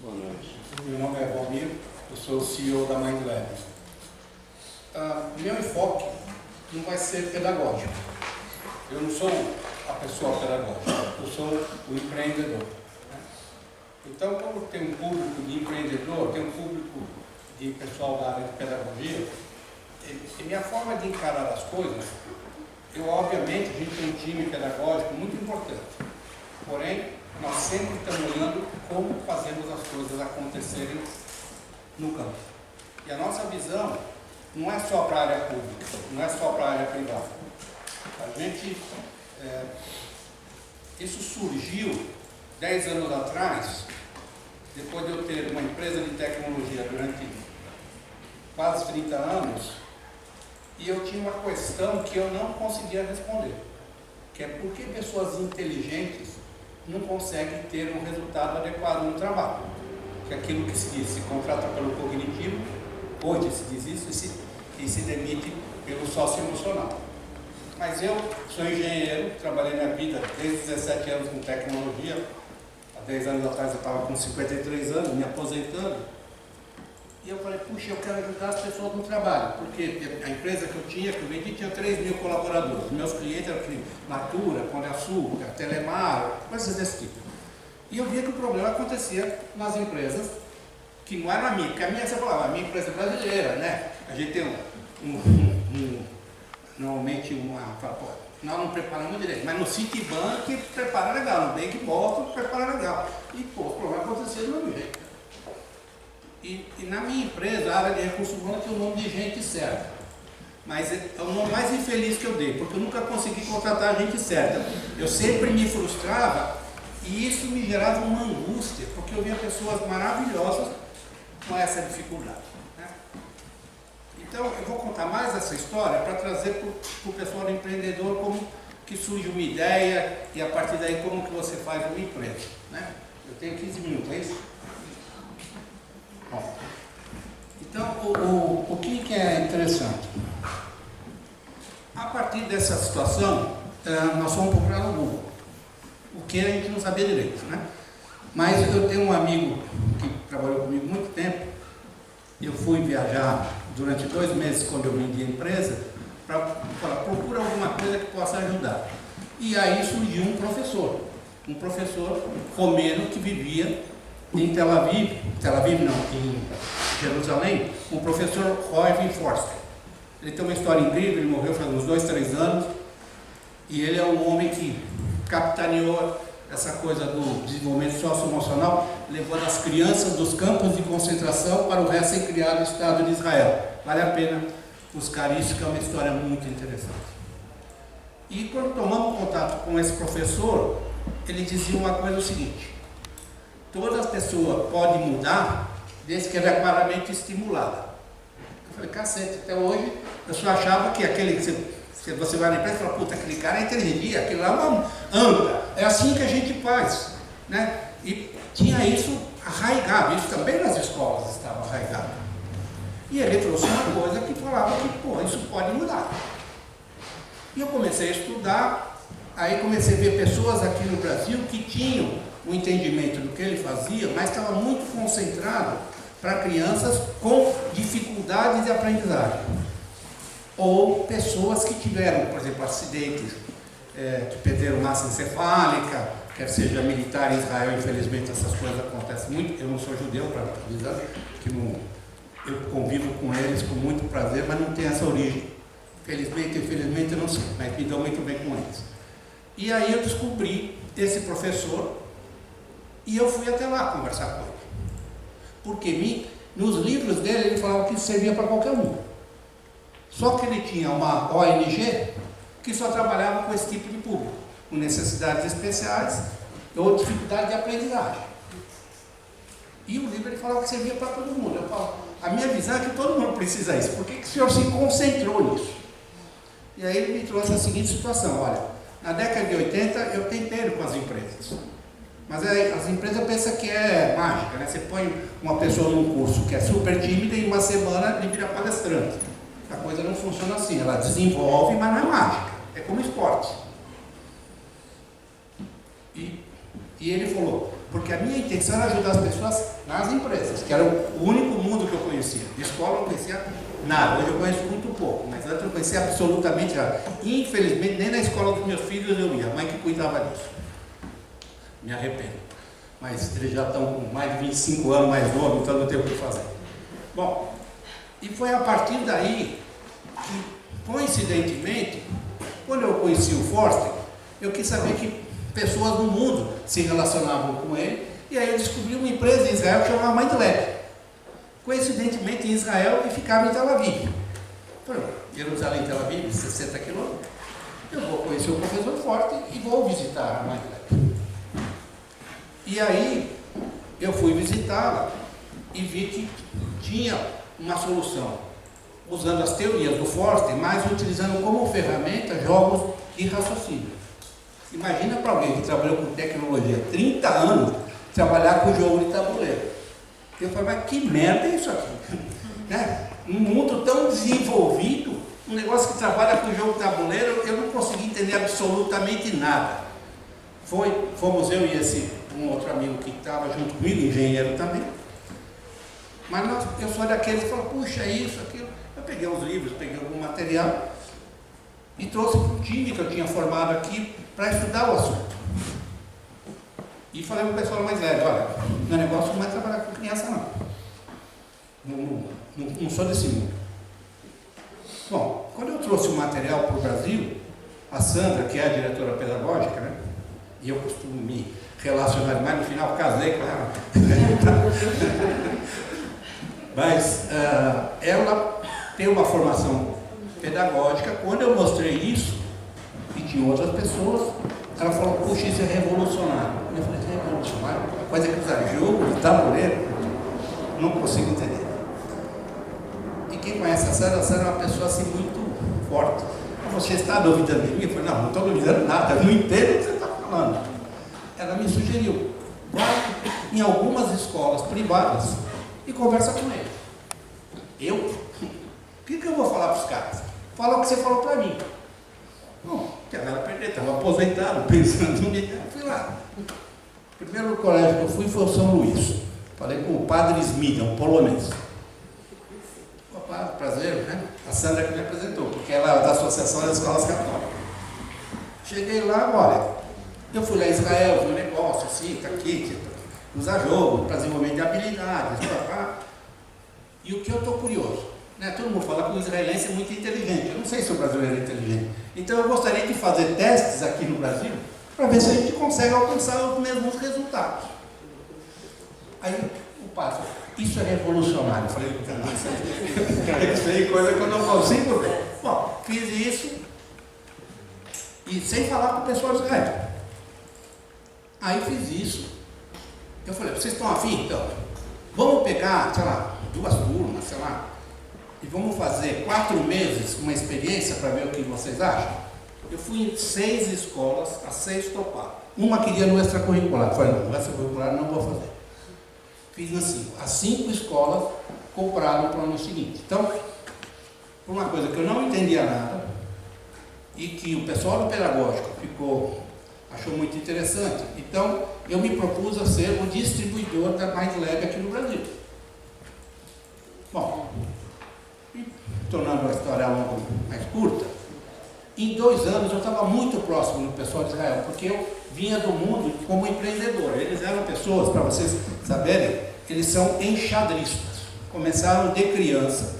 Boa noite. Meu nome é Valmir, eu sou o CEO da MindLab. Meu enfoque não vai ser pedagógico. Eu não sou a pessoa pedagógica, eu sou o empreendedor. Então, como tem um público de empreendedor, tem um público de pessoal da área de pedagogia, e minha forma de encarar as coisas, obviamente, a gente tem um time pedagógico muito importante. Porém, nós sempre estamos olhando como fazemos as coisas acontecerem no campo. E a nossa visão não é só para a área pública, não é só para a área privada. A gente, isso surgiu 10 anos atrás, depois de eu ter uma empresa de tecnologia durante quase 30 anos, e eu tinha uma questão que eu não conseguia responder, que é por que pessoas inteligentes não conseguem ter um resultado adequado no trabalho. Que é aquilo que se diz, se contrata pelo cognitivo, hoje se diz isso, e se demite pelo socioemocional. Mas eu sou engenheiro, trabalhei minha vida desde 17 anos com tecnologia. Há 10 anos atrás eu estava com 53 anos, me aposentando. E eu falei, puxa, eu quero ajudar as pessoas no trabalho. Porque a empresa que eu vendi, tinha 3 mil colaboradores. Meus clientes eram Natura, Pão de Açúcar, Telemar, coisas desse tipo. E eu via que o problema acontecia nas empresas que não era a minha. Porque a minha, você falava, a minha empresa é brasileira, né? A gente tem normalmente nós não preparamos direito, mas no Citibank prepara legal, no Bank Boston prepara legal. E pô, o problema acontecia do mesmo jeito. E na minha empresa, a área de recursos humanos tem o nome de gente certa. Mas é o nome mais infeliz que eu dei, porque eu nunca consegui contratar a gente certa. Eu sempre me frustrava e isso me gerava uma angústia, porque eu via pessoas maravilhosas com essa dificuldade. Então, eu vou contar mais essa história para trazer para o pessoal empreendedor como que surge uma ideia e a partir daí como que você faz uma empresa. Né? Eu tenho 15 minutos, é isso? Bom, então, o que é interessante? A partir dessa situação, nós fomos procurar no Google. O que a gente não sabia direito, né? Mas eu tenho um amigo que trabalhou comigo muito tempo. Eu fui viajar durante 2 meses quando eu vendi a empresa para falar, procura alguma coisa que possa ajudar. E aí surgiu um professor romeno que vivia em Tel Aviv não, em Jerusalém, o professor Roy Forster. Ele tem uma história incrível, ele morreu faz uns 2, 3 anos, e ele é um homem que capitaneou essa coisa do desenvolvimento socioemocional, levando as crianças dos campos de concentração para o recém-criado Estado de Israel. Vale a pena buscar isso, que é uma história muito interessante. E quando tomamos contato com esse professor, ele dizia uma coisa, o seguinte: toda pessoa pode mudar desde que ela é claramente estimulada. Eu falei, cacete, até hoje eu só achava que aquele que você vai na empresa e fala, puta, aquele cara é inteligente, aquele lá é uma anda. É assim que a gente faz, né? E tinha isso arraigado, isso também nas escolas estava arraigado. E ele trouxe uma coisa que falava que, pô, isso pode mudar. E eu comecei a estudar, aí comecei a ver pessoas aqui no Brasil que tinham o entendimento do que ele fazia, mas estava muito concentrado para crianças com dificuldades de aprendizagem. Ou pessoas que tiveram, por exemplo, acidentes, que perderam massa encefálica, quer seja militar em Israel, infelizmente essas coisas acontecem muito. Eu não sou judeu, para avisar, que não, eu convivo com eles com muito prazer, mas não tem essa origem. Felizmente, infelizmente eu não sei, mas me dou muito bem com eles. E aí eu descobri esse professor e eu fui até lá conversar com ele. Porque nos livros dele ele falava que isso servia para qualquer um. Só que ele tinha uma ONG que só trabalhava com esse tipo de público, com necessidades especiais ou dificuldade de aprendizagem. E o livro ele falava que servia para todo mundo. Eu falo, a minha visão é que todo mundo precisa disso. Por que o senhor se concentrou nisso? E aí ele me trouxe a seguinte situação, olha, na década de 80 eu tentei com as empresas. Mas as empresas pensam que é mágica, né? Você põe uma pessoa num curso que é super tímida e em uma semana ele vira palestrante. A coisa não funciona assim, ela desenvolve, mas não é mágica, é como esporte. E ele falou, porque a minha intenção era ajudar as pessoas nas empresas, que era o único mundo que eu conhecia. De escola eu não conhecia nada, hoje eu conheço muito pouco, mas antes eu não conhecia absolutamente nada. Infelizmente, nem na escola dos meus filhos eu ia, a mãe que cuidava disso. Me arrependo. Mas eles já estão com mais de 25 anos mais novos, então não tem o que fazer. Bom, e foi a partir daí que, coincidentemente, quando eu conheci o Forster, eu quis saber que pessoas no mundo se relacionavam com ele, e aí eu descobri uma empresa em Israel que chamava MindLab. Coincidentemente em Israel e ficava em Tel Aviv. Falei, Jerusalém, Tel Aviv, 60 quilômetros. Eu vou conhecer o professor Forster e vou visitar a MindLab. E aí eu fui visitá-la e vi que tinha uma solução, usando as teorias do Forster, mas utilizando como ferramenta jogos de raciocínio. Imagina para alguém que trabalhou com tecnologia 30 anos, trabalhar com jogo de tabuleiro. Eu falei, mas que merda é isso aqui? Né? Um mundo tão desenvolvido Um negócio que trabalha com jogo tabuleiro, eu não consegui entender absolutamente nada. Fomos eu e um outro amigo que estava junto comigo, engenheiro também. Mas eu sou daqueles que falam, puxa, isso, aquilo. Eu peguei os livros, peguei algum material e trouxe para o time que eu tinha formado aqui para estudar o assunto. E falei para o pessoal mais velho, olha, meu negócio não é trabalhar com criança não. Não sou desse mundo. Bom, quando eu trouxe o material para o Brasil, a Sandra, que é a diretora pedagógica, né? E eu costumo me relacionar mais, no final casei com ela. Mas ela tem uma formação pedagógica. Quando eu mostrei isso, e tinha outras pessoas, ela falou, puxa, isso é revolucionário. Eu falei, isso é revolucionário? A coisa que usar jogo de tabuleiro, não consigo entender. E quem conhece a Sandra é uma pessoa assim muito forte. Você está duvidando de mim? Eu falei, não estou duvidando nada, eu não entendo o que você está falando. Ela me sugeriu, vai em algumas escolas privadas e conversa com ele. Eu? O que eu vou falar para os caras? Fala o que você falou para mim. Não, quero ela perder, estava aposentado, pensando em mim. Eu fui lá. O primeiro colégio que eu fui foi o São Luís. Falei com o padre Smida, um polonês. Opa, prazer, né? A Sandra que me apresentou, porque ela é da Associação das Escolas Católicas. Cheguei lá, olha, eu fui lá em Israel, vi um negócio assim, tá aqui, usar jogo, para desenvolvimento de habilidades, e o que eu estou curioso, né? Todo mundo fala que o israelense é muito inteligente, eu não sei se o brasileiro é inteligente, então eu gostaria de fazer testes aqui no Brasil, para ver se a gente consegue alcançar os mesmos resultados. Aí o padre falou, isso é revolucionário. Eu falei, isso aí é coisa que eu não consigo ver. Bom, fiz isso, e sem falar com o pessoal de Israel. Aí fiz isso. Eu falei, vocês estão afim? Então, vamos pegar, sei lá, 2 turmas, sei lá, e vamos fazer 4 meses uma experiência para ver o que vocês acham? Eu fui em 6 escolas, as 6 toparam. Uma queria no extracurricular. Eu falei, não, no extracurricular não vou fazer. Fiz assim, as 5 escolas compraram para o ano seguinte. Então, por uma coisa que eu não entendia nada, e que o pessoal do pedagógico achou muito interessante, então eu me propus a ser o distribuidor da MindLab aqui no Brasil. Bom, tornando a história longa mais curta, em 2 anos eu estava muito próximo do pessoal de Israel, porque eu vinha do mundo como empreendedor. Eles eram pessoas, para vocês saberem, eles são enxadristas. Começaram de criança.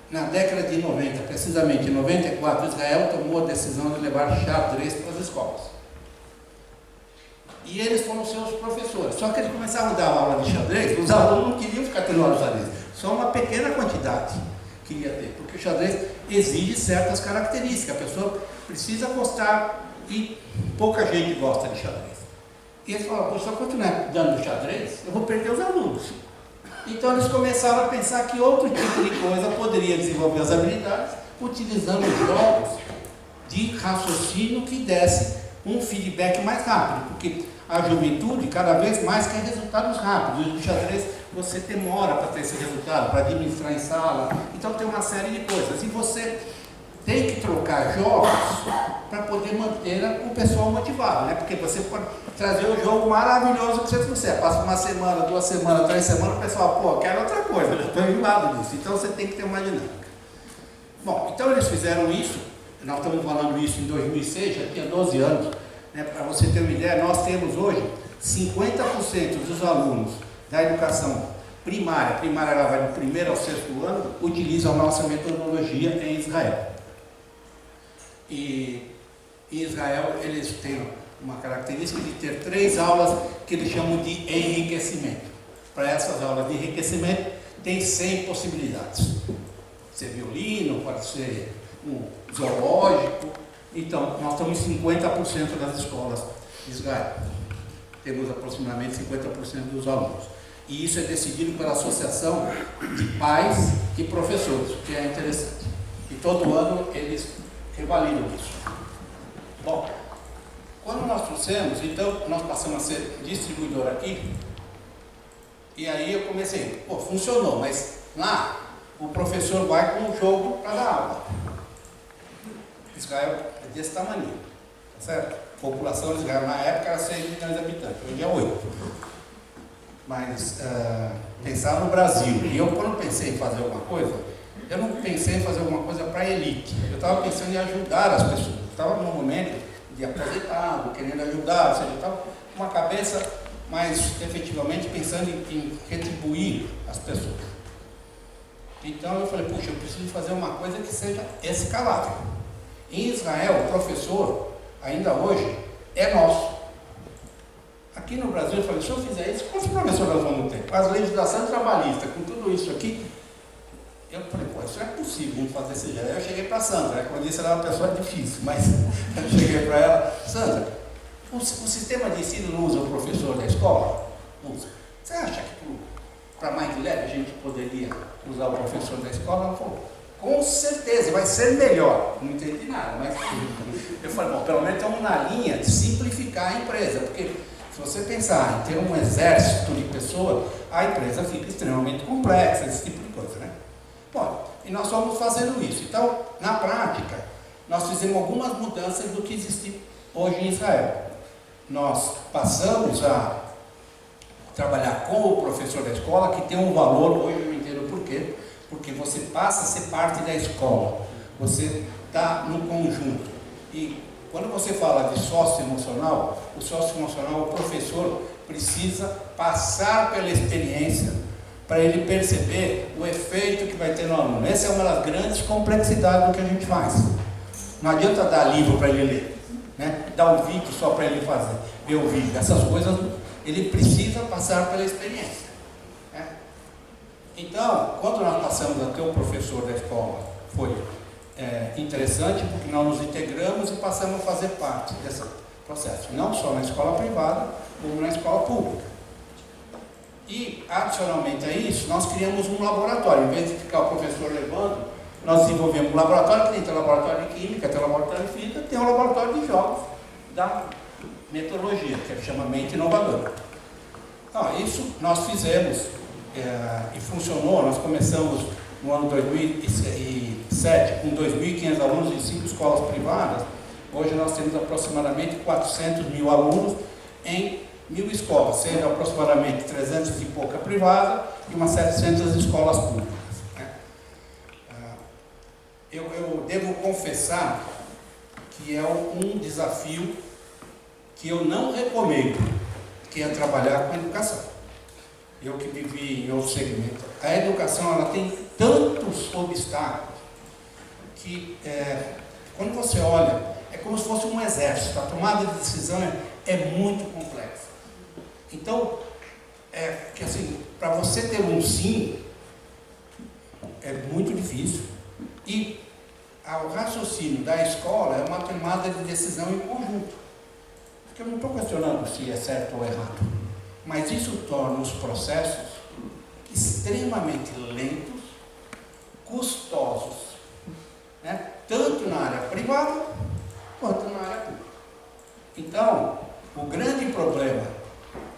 Na década de 90, precisamente em 94, Israel tomou a decisão de levar xadrez para as escolas. E eles foram seus professores. Só que eles começaram a dar aula de xadrez, os alunos não queriam ficar tendo aula de xadrez. Só uma pequena quantidade queria ter, porque o xadrez exige certas características. A pessoa precisa gostar e pouca gente gosta de xadrez. E eles falaram, se eu continuar dando xadrez, eu vou perder os alunos. Então eles começaram a pensar que outro tipo de coisa poderia desenvolver as habilidades utilizando jogos de raciocínio que desse um feedback mais rápido, porque a juventude cada vez mais quer resultados rápidos. No xadrez você demora para ter esse resultado, para administrar em sala, então tem uma série de coisas. E você tem que trocar jogos para poder manter o pessoal motivado, né? Porque você pode trazer o jogo maravilhoso que você trouxer. Passa uma semana, 2 semanas, 3 semanas, o pessoal, pô, quero outra coisa, já estou enjoado disso. Então você tem que ter uma dinâmica. Bom, então eles fizeram isso, nós estamos falando isso em 2006, já tinha 12 anos, né? Para você ter uma ideia, nós temos hoje 50% dos alunos da educação primária ela vai do 1º ao 6º ano, utilizam a nossa metodologia em Israel. E em Israel eles têm uma característica de ter 3 aulas que eles chamam de enriquecimento. Para essas aulas de enriquecimento tem 100 possibilidades. Pode ser violino, pode ser um zoológico. Então, nós estamos em 50% das escolas de Israel. Temos aproximadamente 50% dos alunos. E isso é decidido pela associação de pais e professores, o que é interessante. E todo ano eles revalidam isso. Bom, quando nós trouxemos, então nós passamos a ser distribuidor aqui, e aí eu comecei, pô, funcionou, mas lá o professor vai com o jogo para dar aula. Israel é desse tamanho, tá certo? A população de Israel na época era 6 milhões de habitantes, hoje é 8. Mas pensar no Brasil, e eu quando pensei em fazer alguma coisa, eu não pensei em fazer alguma coisa para a elite, eu estava pensando em ajudar as pessoas. Eu estava num momento de aposentado, querendo ajudar, ou seja, eu estava com uma cabeça mais efetivamente pensando em retribuir as pessoas. Então eu falei, puxa, eu preciso fazer uma coisa que seja escalável. Em Israel, o professor, ainda hoje, é nosso. Aqui no Brasil, eu falei, se eu fizer isso, quantos professores nós vamos ter? Com as legislações trabalhistas, com tudo isso aqui, eu falei, pô, isso é possível a gente fazer esse jeito. Aí eu cheguei para a Sandra, como eu disse, ela é uma pessoa difícil, mas eu cheguei para ela, Sandra, o sistema de ensino não usa o professor da escola? Usa. Você acha que para mais leve a gente poderia usar o professor da escola? Ela falou, com certeza, vai ser melhor. Não entendi nada, mas eu falei, bom, pelo menos estamos na linha de simplificar a empresa, porque se você pensar em ter um exército de pessoas, a empresa fica extremamente complexa, esse tipo de coisa, né? Bom, e nós fomos fazendo isso. Então, na prática, nós fizemos algumas mudanças do que existe hoje em Israel. Nós passamos a trabalhar com o professor da escola, que tem um valor, hoje eu entendo por quê, porque você passa a ser parte da escola, você está no conjunto. E quando você fala de sócio-emocional, o sócio-emocional, o professor precisa passar pela experiência para ele perceber o efeito que vai ter no aluno. Essa é uma das grandes complexidades do que a gente faz. Não adianta dar livro para ele ler, né? Dar um vídeo só para ele fazer, ver o vídeo. Essas coisas, ele precisa passar pela experiência, né? Então, quando nós passamos a ter o professor da escola, foi interessante, porque nós nos integramos e passamos a fazer parte desse processo, não só na escola privada, como na escola pública. E, adicionalmente a isso, nós criamos um laboratório. Em vez de ficar o professor levando, nós desenvolvemos um laboratório, que nem tem o laboratório de química, tem o laboratório de física, tem o laboratório de jogos da metodologia, que chama Mente Inovadora. Então, isso nós fizemos e funcionou. Nós começamos no ano 2007 com 2.500 alunos em 5 escolas privadas. Hoje nós temos aproximadamente 400 mil alunos em 1.000 escolas, sendo aproximadamente 300 e pouca privada e umas 700 escolas públicas, né? Eu devo confessar que é um desafio que eu não recomendo, que é trabalhar com educação. Eu que vivi em outro segmento. A educação, ela tem tantos obstáculos que quando você olha, é como se fosse um exército. A tomada de decisão é muito complexa. Então, que assim, para você ter um sim, é muito difícil. E o raciocínio da escola é uma tomada de decisão em conjunto. Porque eu não estou questionando se é certo ou errado, mas isso torna os processos extremamente lentos, custosos, né? Tanto na área privada quanto na área pública. Então, o grande problema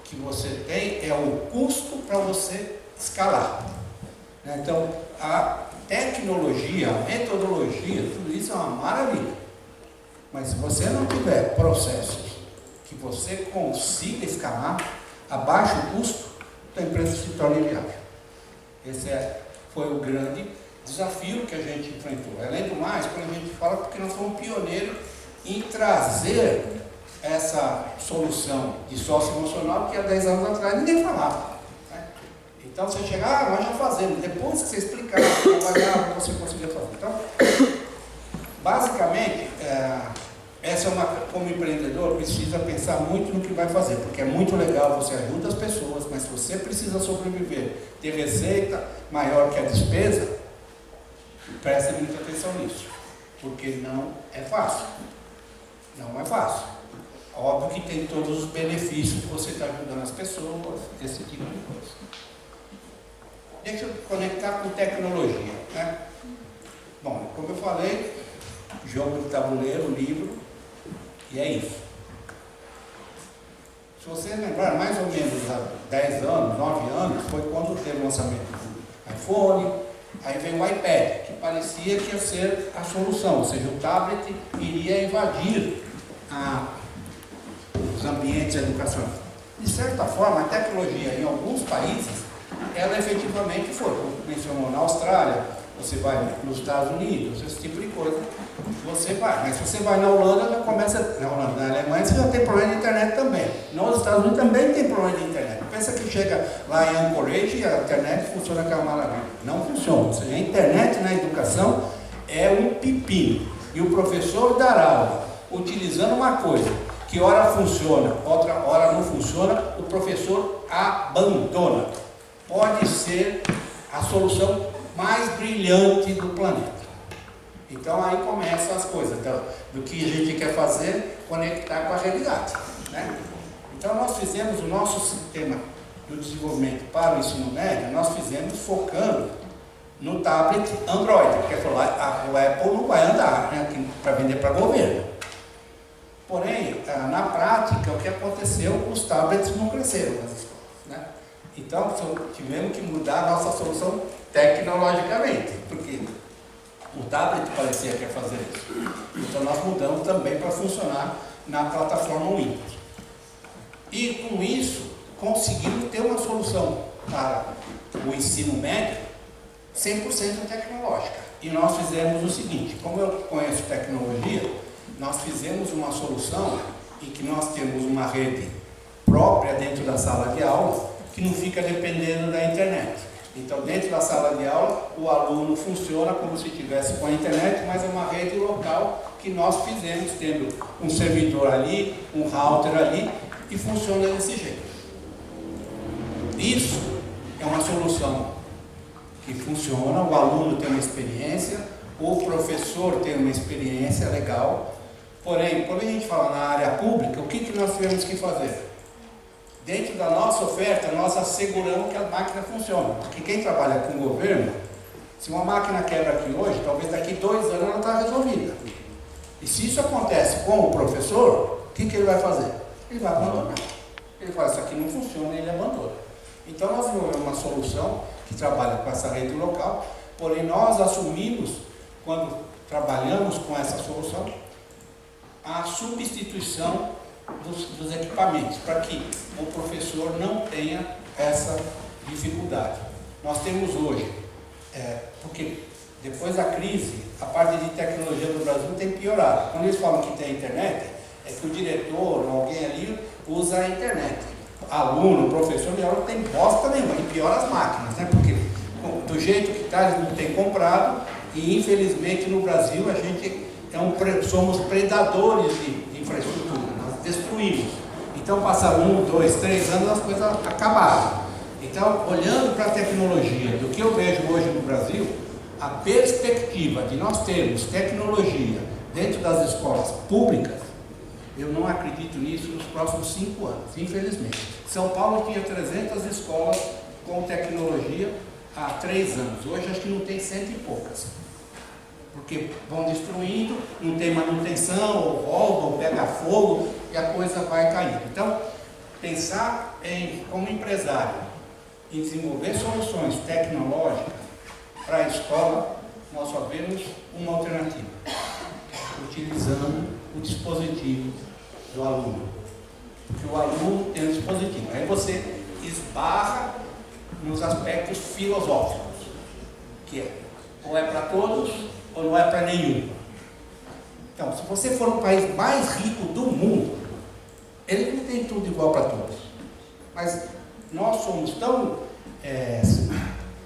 que você tem é o custo para você escalar, né? Então, a tecnologia, a metodologia, tudo isso é uma maravilha. Mas se você não tiver processos que você consiga escalar a baixo custo, a empresa se torna inviável. Esse foi o grande desafio que a gente enfrentou. Além do mais, quando a gente fala, porque nós fomos pioneiros em trazer essa solução de sócio-emocional que há 10 anos atrás ninguém falava, né? Então você chega, nós já fazemos, depois que você explicar, trabalhar, você conseguir fazer. Então, basicamente, essa é como empreendedor, precisa pensar muito no que vai fazer, porque é muito legal, você ajuda as pessoas, mas se você precisa sobreviver, ter receita maior que a despesa, preste muita atenção nisso, porque não é fácil. Não é fácil. Óbvio que tem todos os benefícios que você está ajudando as pessoas, esse tipo de coisa. Deixa eu conectar com tecnologia, né? Bom, como eu falei, jogo de tabuleiro, livro, e é isso. Se você lembrar, mais ou menos há 10 anos, 9 anos, foi quando teve o lançamento do iPhone, Aí veio o iPad, que parecia que ia ser a solução, ou seja, o tablet iria invadir os ambientes educacionais. De certa forma, a tecnologia em alguns países, ela efetivamente foi. Você mencionou na Austrália, você vai nos Estados Unidos, esse tipo de coisa, você vai. Mas se você vai na Holanda, já começa. Na Alemanha, você já tem problema de internet também. Nos Estados Unidos também tem problema de internet. Pensa que chega lá em Anchorage e a internet funciona aquela maravilha. Não funciona. Ou seja, a internet na educação é um pepino. E o professor dar aula utilizando uma coisa que ora funciona, outra hora não funciona, o professor abandona. Pode ser a solução mais brilhante do planeta. Então aí começam as coisas do que a gente quer fazer, conectar com a realidade, né? Então nós fizemos o nosso sistema do desenvolvimento para o ensino médio, nós fizemos focando no tablet Android, porque o Apple não vai andar, né, para vender para governo. Porém, na prática, o que aconteceu, os tablets não cresceram nas escolas, né? Então tivemos que mudar a nossa solução tecnologicamente, porque o tablet parecia que ia fazer isso. Então nós mudamos também para funcionar na plataforma Windows. E com isso, conseguimos ter uma solução para o ensino médio 100% tecnológica. E nós fizemos o seguinte, como eu conheço tecnologia, nós fizemos uma solução em que nós temos uma rede própria dentro da sala de aula, que não fica dependendo da internet. Então, dentro da sala de aula, o aluno funciona como se estivesse com a internet, mas é uma rede local que nós fizemos, tendo um servidor ali, um router ali, e funciona desse jeito. Isso é uma solução que funciona, o aluno tem uma experiência, o professor tem uma experiência legal. Porém, quando a gente fala na área pública, o que nós tivemos que fazer? Dentro da nossa oferta, nós asseguramos que a máquina funciona. Porque quem trabalha com o governo, se uma máquina quebra aqui hoje, talvez daqui 2 anos ela está resolvida. E se isso acontece com o professor, o que ele vai fazer? Ele vai abandonar. Ele fala, isso aqui não funciona, e ele abandona. Então nós desenvolvemos uma solução que trabalha com essa rede local, porém nós assumimos, quando trabalhamos com essa solução, a substituição dos equipamentos, para que o professor não tenha essa dificuldade. Nós temos hoje, porque depois da crise, a parte de tecnologia do Brasil tem piorado. Quando eles falam que tem internet, é que o diretor, alguém ali, usa a internet. Aluno, professor de aula não tem bosta nenhuma, e piora as máquinas, né? Porque do jeito que está, eles não têm comprado, e infelizmente no Brasil a gente somos predadores de infraestrutura, nós destruímos. Então passaram 1, 2, 3 anos, as coisas acabaram. Então, olhando para a tecnologia, do que eu vejo hoje no Brasil, a perspectiva de nós termos tecnologia dentro das escolas públicas, eu não acredito nisso nos próximos 5 anos, infelizmente. São Paulo tinha 300 escolas com tecnologia há 3 anos. Hoje acho que não tem 100 e poucas. Porque vão destruindo, não tem manutenção, ou volta, ou pega fogo, e a coisa vai caindo. Então, pensar como empresário, em desenvolver soluções tecnológicas para a escola, nós só vemos uma alternativa, utilizando o dispositivo do aluno. Porque o aluno tem um dispositivo. Aí você esbarra nos aspectos filosóficos, que é ou é para todos ou não é para nenhum. Então, se você for no país mais rico do mundo, ele não tem tudo igual para todos. Mas nós somos tão,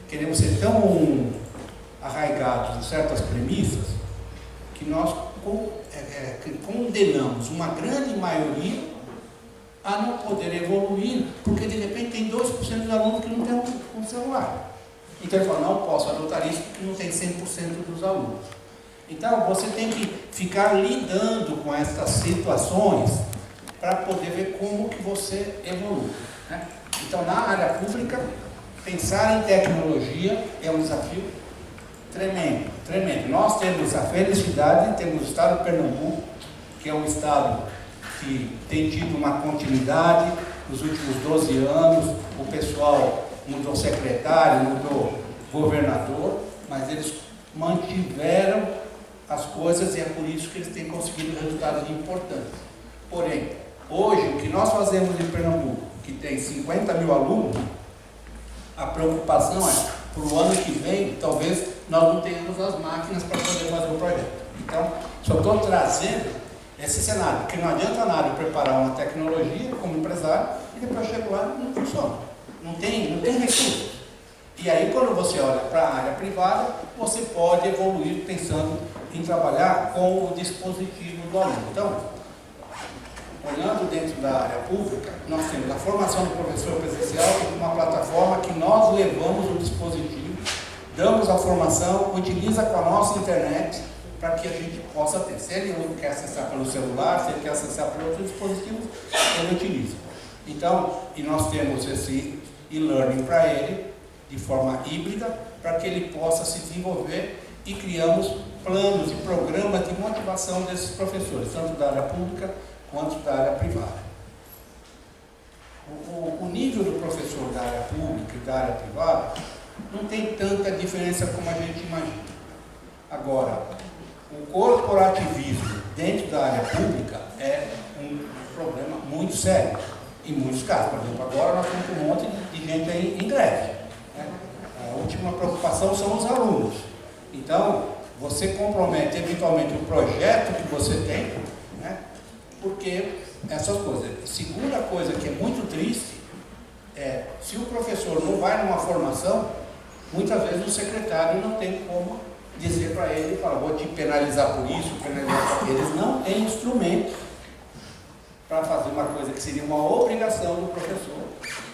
queremos ser tão arraigados em certas premissas, que nós condenamos uma grande maioria a não poder evoluir, porque de repente tem 2% dos alunos que não tem um celular. Então ele fala, não posso adotar isso porque não tem 100% dos alunos. Então você tem que ficar lidando com essas situações para poder ver como que você evolui, né? Então na área pública, pensar em tecnologia é um desafio tremendo, tremendo. Nós temos a felicidade, temos o estado de Pernambuco, que é um estado que tem tido uma continuidade nos últimos 12 anos, o pessoal mudou secretário, mudou governador, mas eles mantiveram as coisas e é por isso que eles têm conseguido resultados importantes. Porém, hoje, o que nós fazemos em Pernambuco, que tem 50 mil alunos, a preocupação é, para o ano que vem, talvez nós não tenhamos as máquinas para poder fazer o projeto. Então, só estou trazendo esse cenário, porque não adianta nada eu preparar uma tecnologia como empresário e depois chego lá e não funciona. Não tem recurso. E aí, quando você olha para a área privada, você pode evoluir pensando em trabalhar com o dispositivo do aluno. Então, olhando dentro da área pública, nós temos a formação do professor presencial, que é uma plataforma que nós levamos o dispositivo, damos a formação, utiliza com a nossa internet, para que a gente possa ter. Se ele quer acessar pelo celular, se ele quer acessar por outros dispositivos, ele utiliza. Então, e nós temos esse e-learning para ele, de forma híbrida, para que ele possa se desenvolver e criamos planos e programas de motivação desses professores, tanto da área pública quanto da área privada. O nível do professor da área pública e da área privada não tem tanta diferença como a gente imagina. Agora, o corporativismo dentro da área pública é um problema muito sério, em muitos casos. Por exemplo, agora nós temos um monte de gente aí em greve. Né? A última preocupação são os alunos. Então, você compromete eventualmente o projeto que você tem, né? Porque essas coisas. Segunda coisa que é muito triste é, se o professor não vai numa formação, muitas vezes o secretário não tem como dizer para ele, vou te penalizar por isso, penalizar por... Eles não têm instrumentos para fazer uma coisa que seria uma obrigação do professor,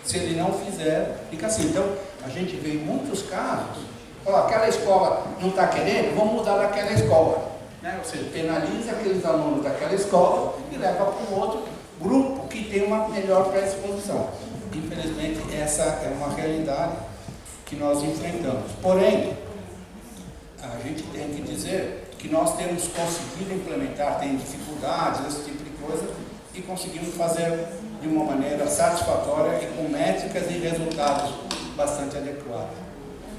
se ele não fizer, fica assim. Então, a gente vê em muitos casos, aquela escola não está querendo, vamos mudar daquela escola. Né? Ou seja, penaliza aqueles alunos daquela escola e leva para um outro grupo que tem uma melhor predisposição. Infelizmente, essa é uma realidade que nós enfrentamos. Porém, a gente tem que dizer que nós temos conseguido implementar, tem dificuldades, esse tipo de coisa, e conseguimos fazer de uma maneira satisfatória e com métricas e resultados bastante adequados.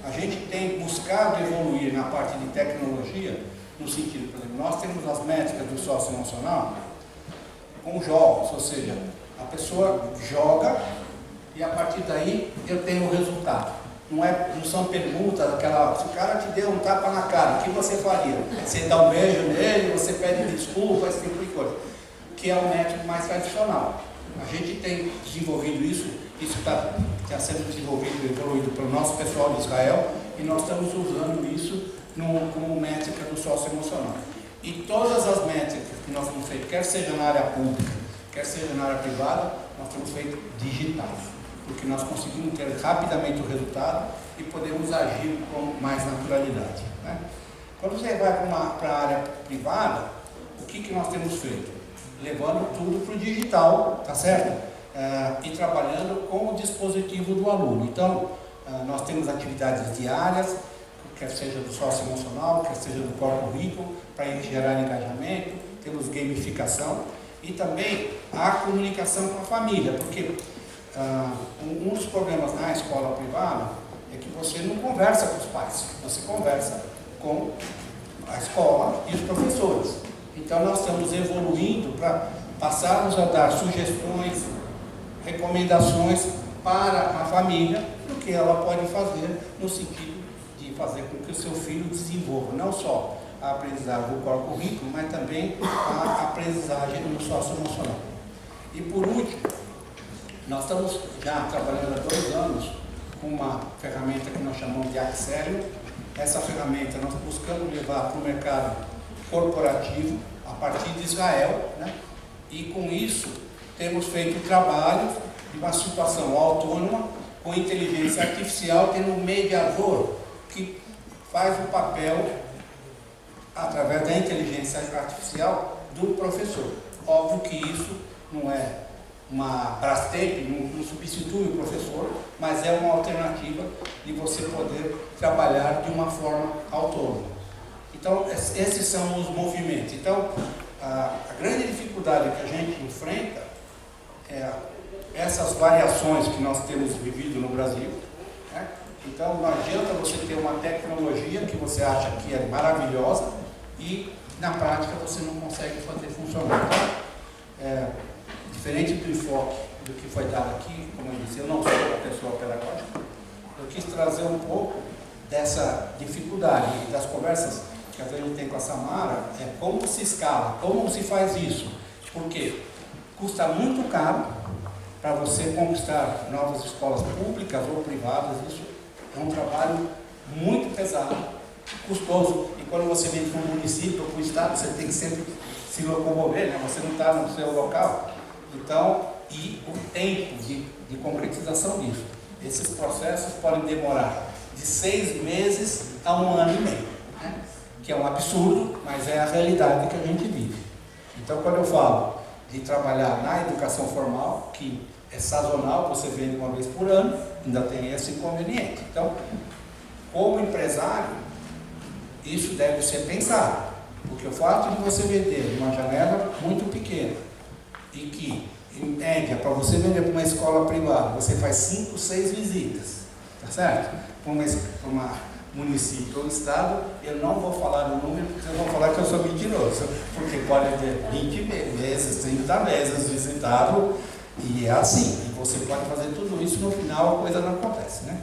A gente tem buscado evoluir na parte de tecnologia, no sentido, por exemplo, nós temos as métricas do socioemocional com jogos, ou seja, a pessoa joga e a partir daí eu tenho o resultado. Não são perguntas, se o cara te deu um tapa na cara, o que você faria? Você dá um beijo nele, você pede desculpa, esse tipo de coisa, que é o método mais tradicional. A gente tem desenvolvido isso está sendo desenvolvido e evoluído pelo nosso pessoal de Israel, e nós estamos usando isso como métrica do socioemocional. E todas as métricas que nós temos feito, quer seja na área pública, quer seja na área privada, nós temos feito digitais, porque nós conseguimos ter rapidamente o resultado e podemos agir com mais naturalidade. Né? Quando você vai para a área privada, o que nós temos feito? Levando tudo para o digital, tá certo? E trabalhando com o dispositivo do aluno. Então, nós temos atividades diárias, quer seja do socioemocional, quer seja do core currículo, para gerar engajamento, temos gamificação e também a comunicação com a família, porque um dos problemas na escola privada é que você não conversa com os pais, você conversa com a escola e os professores. Então nós estamos evoluindo para passarmos a dar sugestões, recomendações para a família do que ela pode fazer no sentido de fazer com que o seu filho desenvolva não só a aprendizagem do core currículo, mas também a aprendizagem no socioemocional. E por último, nós estamos já trabalhando há 2 anos com uma ferramenta que nós chamamos de Axelium. Essa ferramenta nós buscamos levar para o mercado corporativo a partir de Israel, né? E com isso temos feito trabalho de uma situação autônoma com inteligência artificial, tendo um mediador que faz o papel, através da inteligência artificial, do professor. Óbvio que isso não é uma Brastemp, não substitui o professor, mas é uma alternativa de você poder trabalhar de uma forma autônoma. Então, esses são os movimentos. Então, a grande dificuldade que a gente enfrenta é essas variações que nós temos vivido no Brasil, né? Então não adianta você ter uma tecnologia que você acha que é maravilhosa e na prática você não consegue fazer funcionar. Então, diferente do enfoque do que foi dado aqui, como eu disse, eu não sou uma pessoa pedagógica, eu quis trazer um pouco dessa dificuldade das conversas que às vezes a gente tem com a Samara, como se escala, como se faz isso, porque custa muito caro para você conquistar novas escolas públicas ou privadas. Isso é um trabalho muito pesado, custoso, e quando você vem para um município ou para o estado, você tem que sempre se locomover, né? Você não está no seu local. Então, e o tempo de concretização disso. Esses processos podem demorar de 6 meses a 1 ano e meio, né? Que é um absurdo, mas é a realidade que a gente vive. Então, quando eu falo de trabalhar na educação formal, que é sazonal, você vende uma vez por ano, ainda tem esse inconveniente. Então, como empresário, isso deve ser pensado, porque o fato de você vender uma janela muito pequena e que, em média, para você vender para uma escola privada, você faz 5, 6 visitas, tá certo? Para uma município ou estado, eu não vou falar o número, porque vocês vão falar que eu sou mentiroso, porque pode ter 20 vezes, 30 vezes visitado, e é assim, e você pode fazer tudo isso, no final a coisa não acontece, né?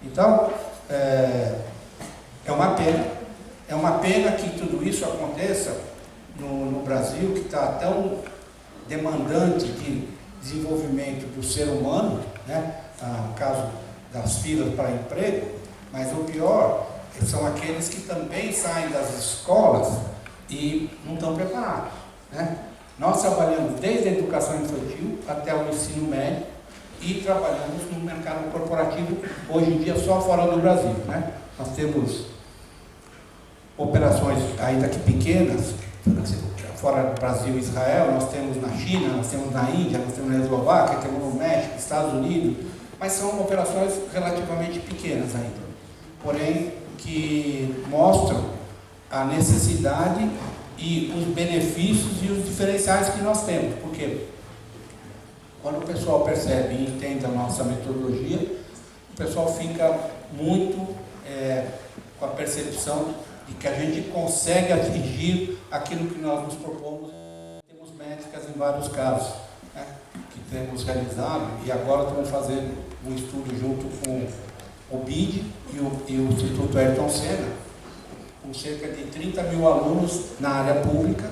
Então, é uma pena que tudo isso aconteça no Brasil, que está tão demandante de desenvolvimento do ser humano, né? No caso das filas para emprego, mas o pior são aqueles que também saem das escolas e não estão preparados, né? Nós trabalhamos desde a educação infantil até o ensino médio e trabalhamos no mercado corporativo, hoje em dia só fora do Brasil, né? Nós temos operações ainda que pequenas, fora do Brasil e Israel, nós temos na China, nós temos na Índia, nós temos na Eslováquia, temos no México, Estados Unidos, mas são operações relativamente pequenas ainda, porém que mostram a necessidade e os benefícios e os diferenciais que nós temos, porque quando o pessoal percebe e entende a nossa metodologia, o pessoal fica muito com a percepção de que a gente consegue atingir aquilo que nós nos propomos. Temos métricas em vários casos, né, que temos realizado, e agora estamos fazendo um estudo junto com o BID e o Instituto Ayrton Senna, com cerca de 30 mil alunos na área pública,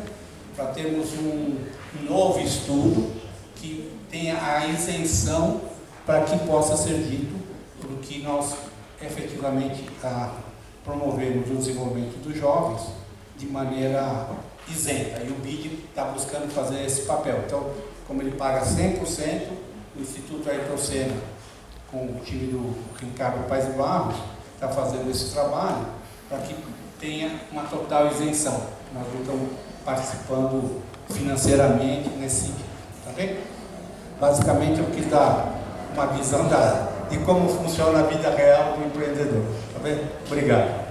para termos um novo estudo que tenha a isenção para que possa ser dito do que nós efetivamente promovemos o desenvolvimento dos jovens de maneira isenta. E o BID está buscando fazer esse papel. Então, como ele paga 100%, o Instituto Ayrton Senna, com o time do Ricardo Paes Barros, está fazendo esse trabalho para que tenha uma total isenção. Nós não estamos participando financeiramente nesse sentido. Tá bem? Basicamente, eu quis dar uma visão de como funciona a vida real do empreendedor. Tá bem? Obrigado.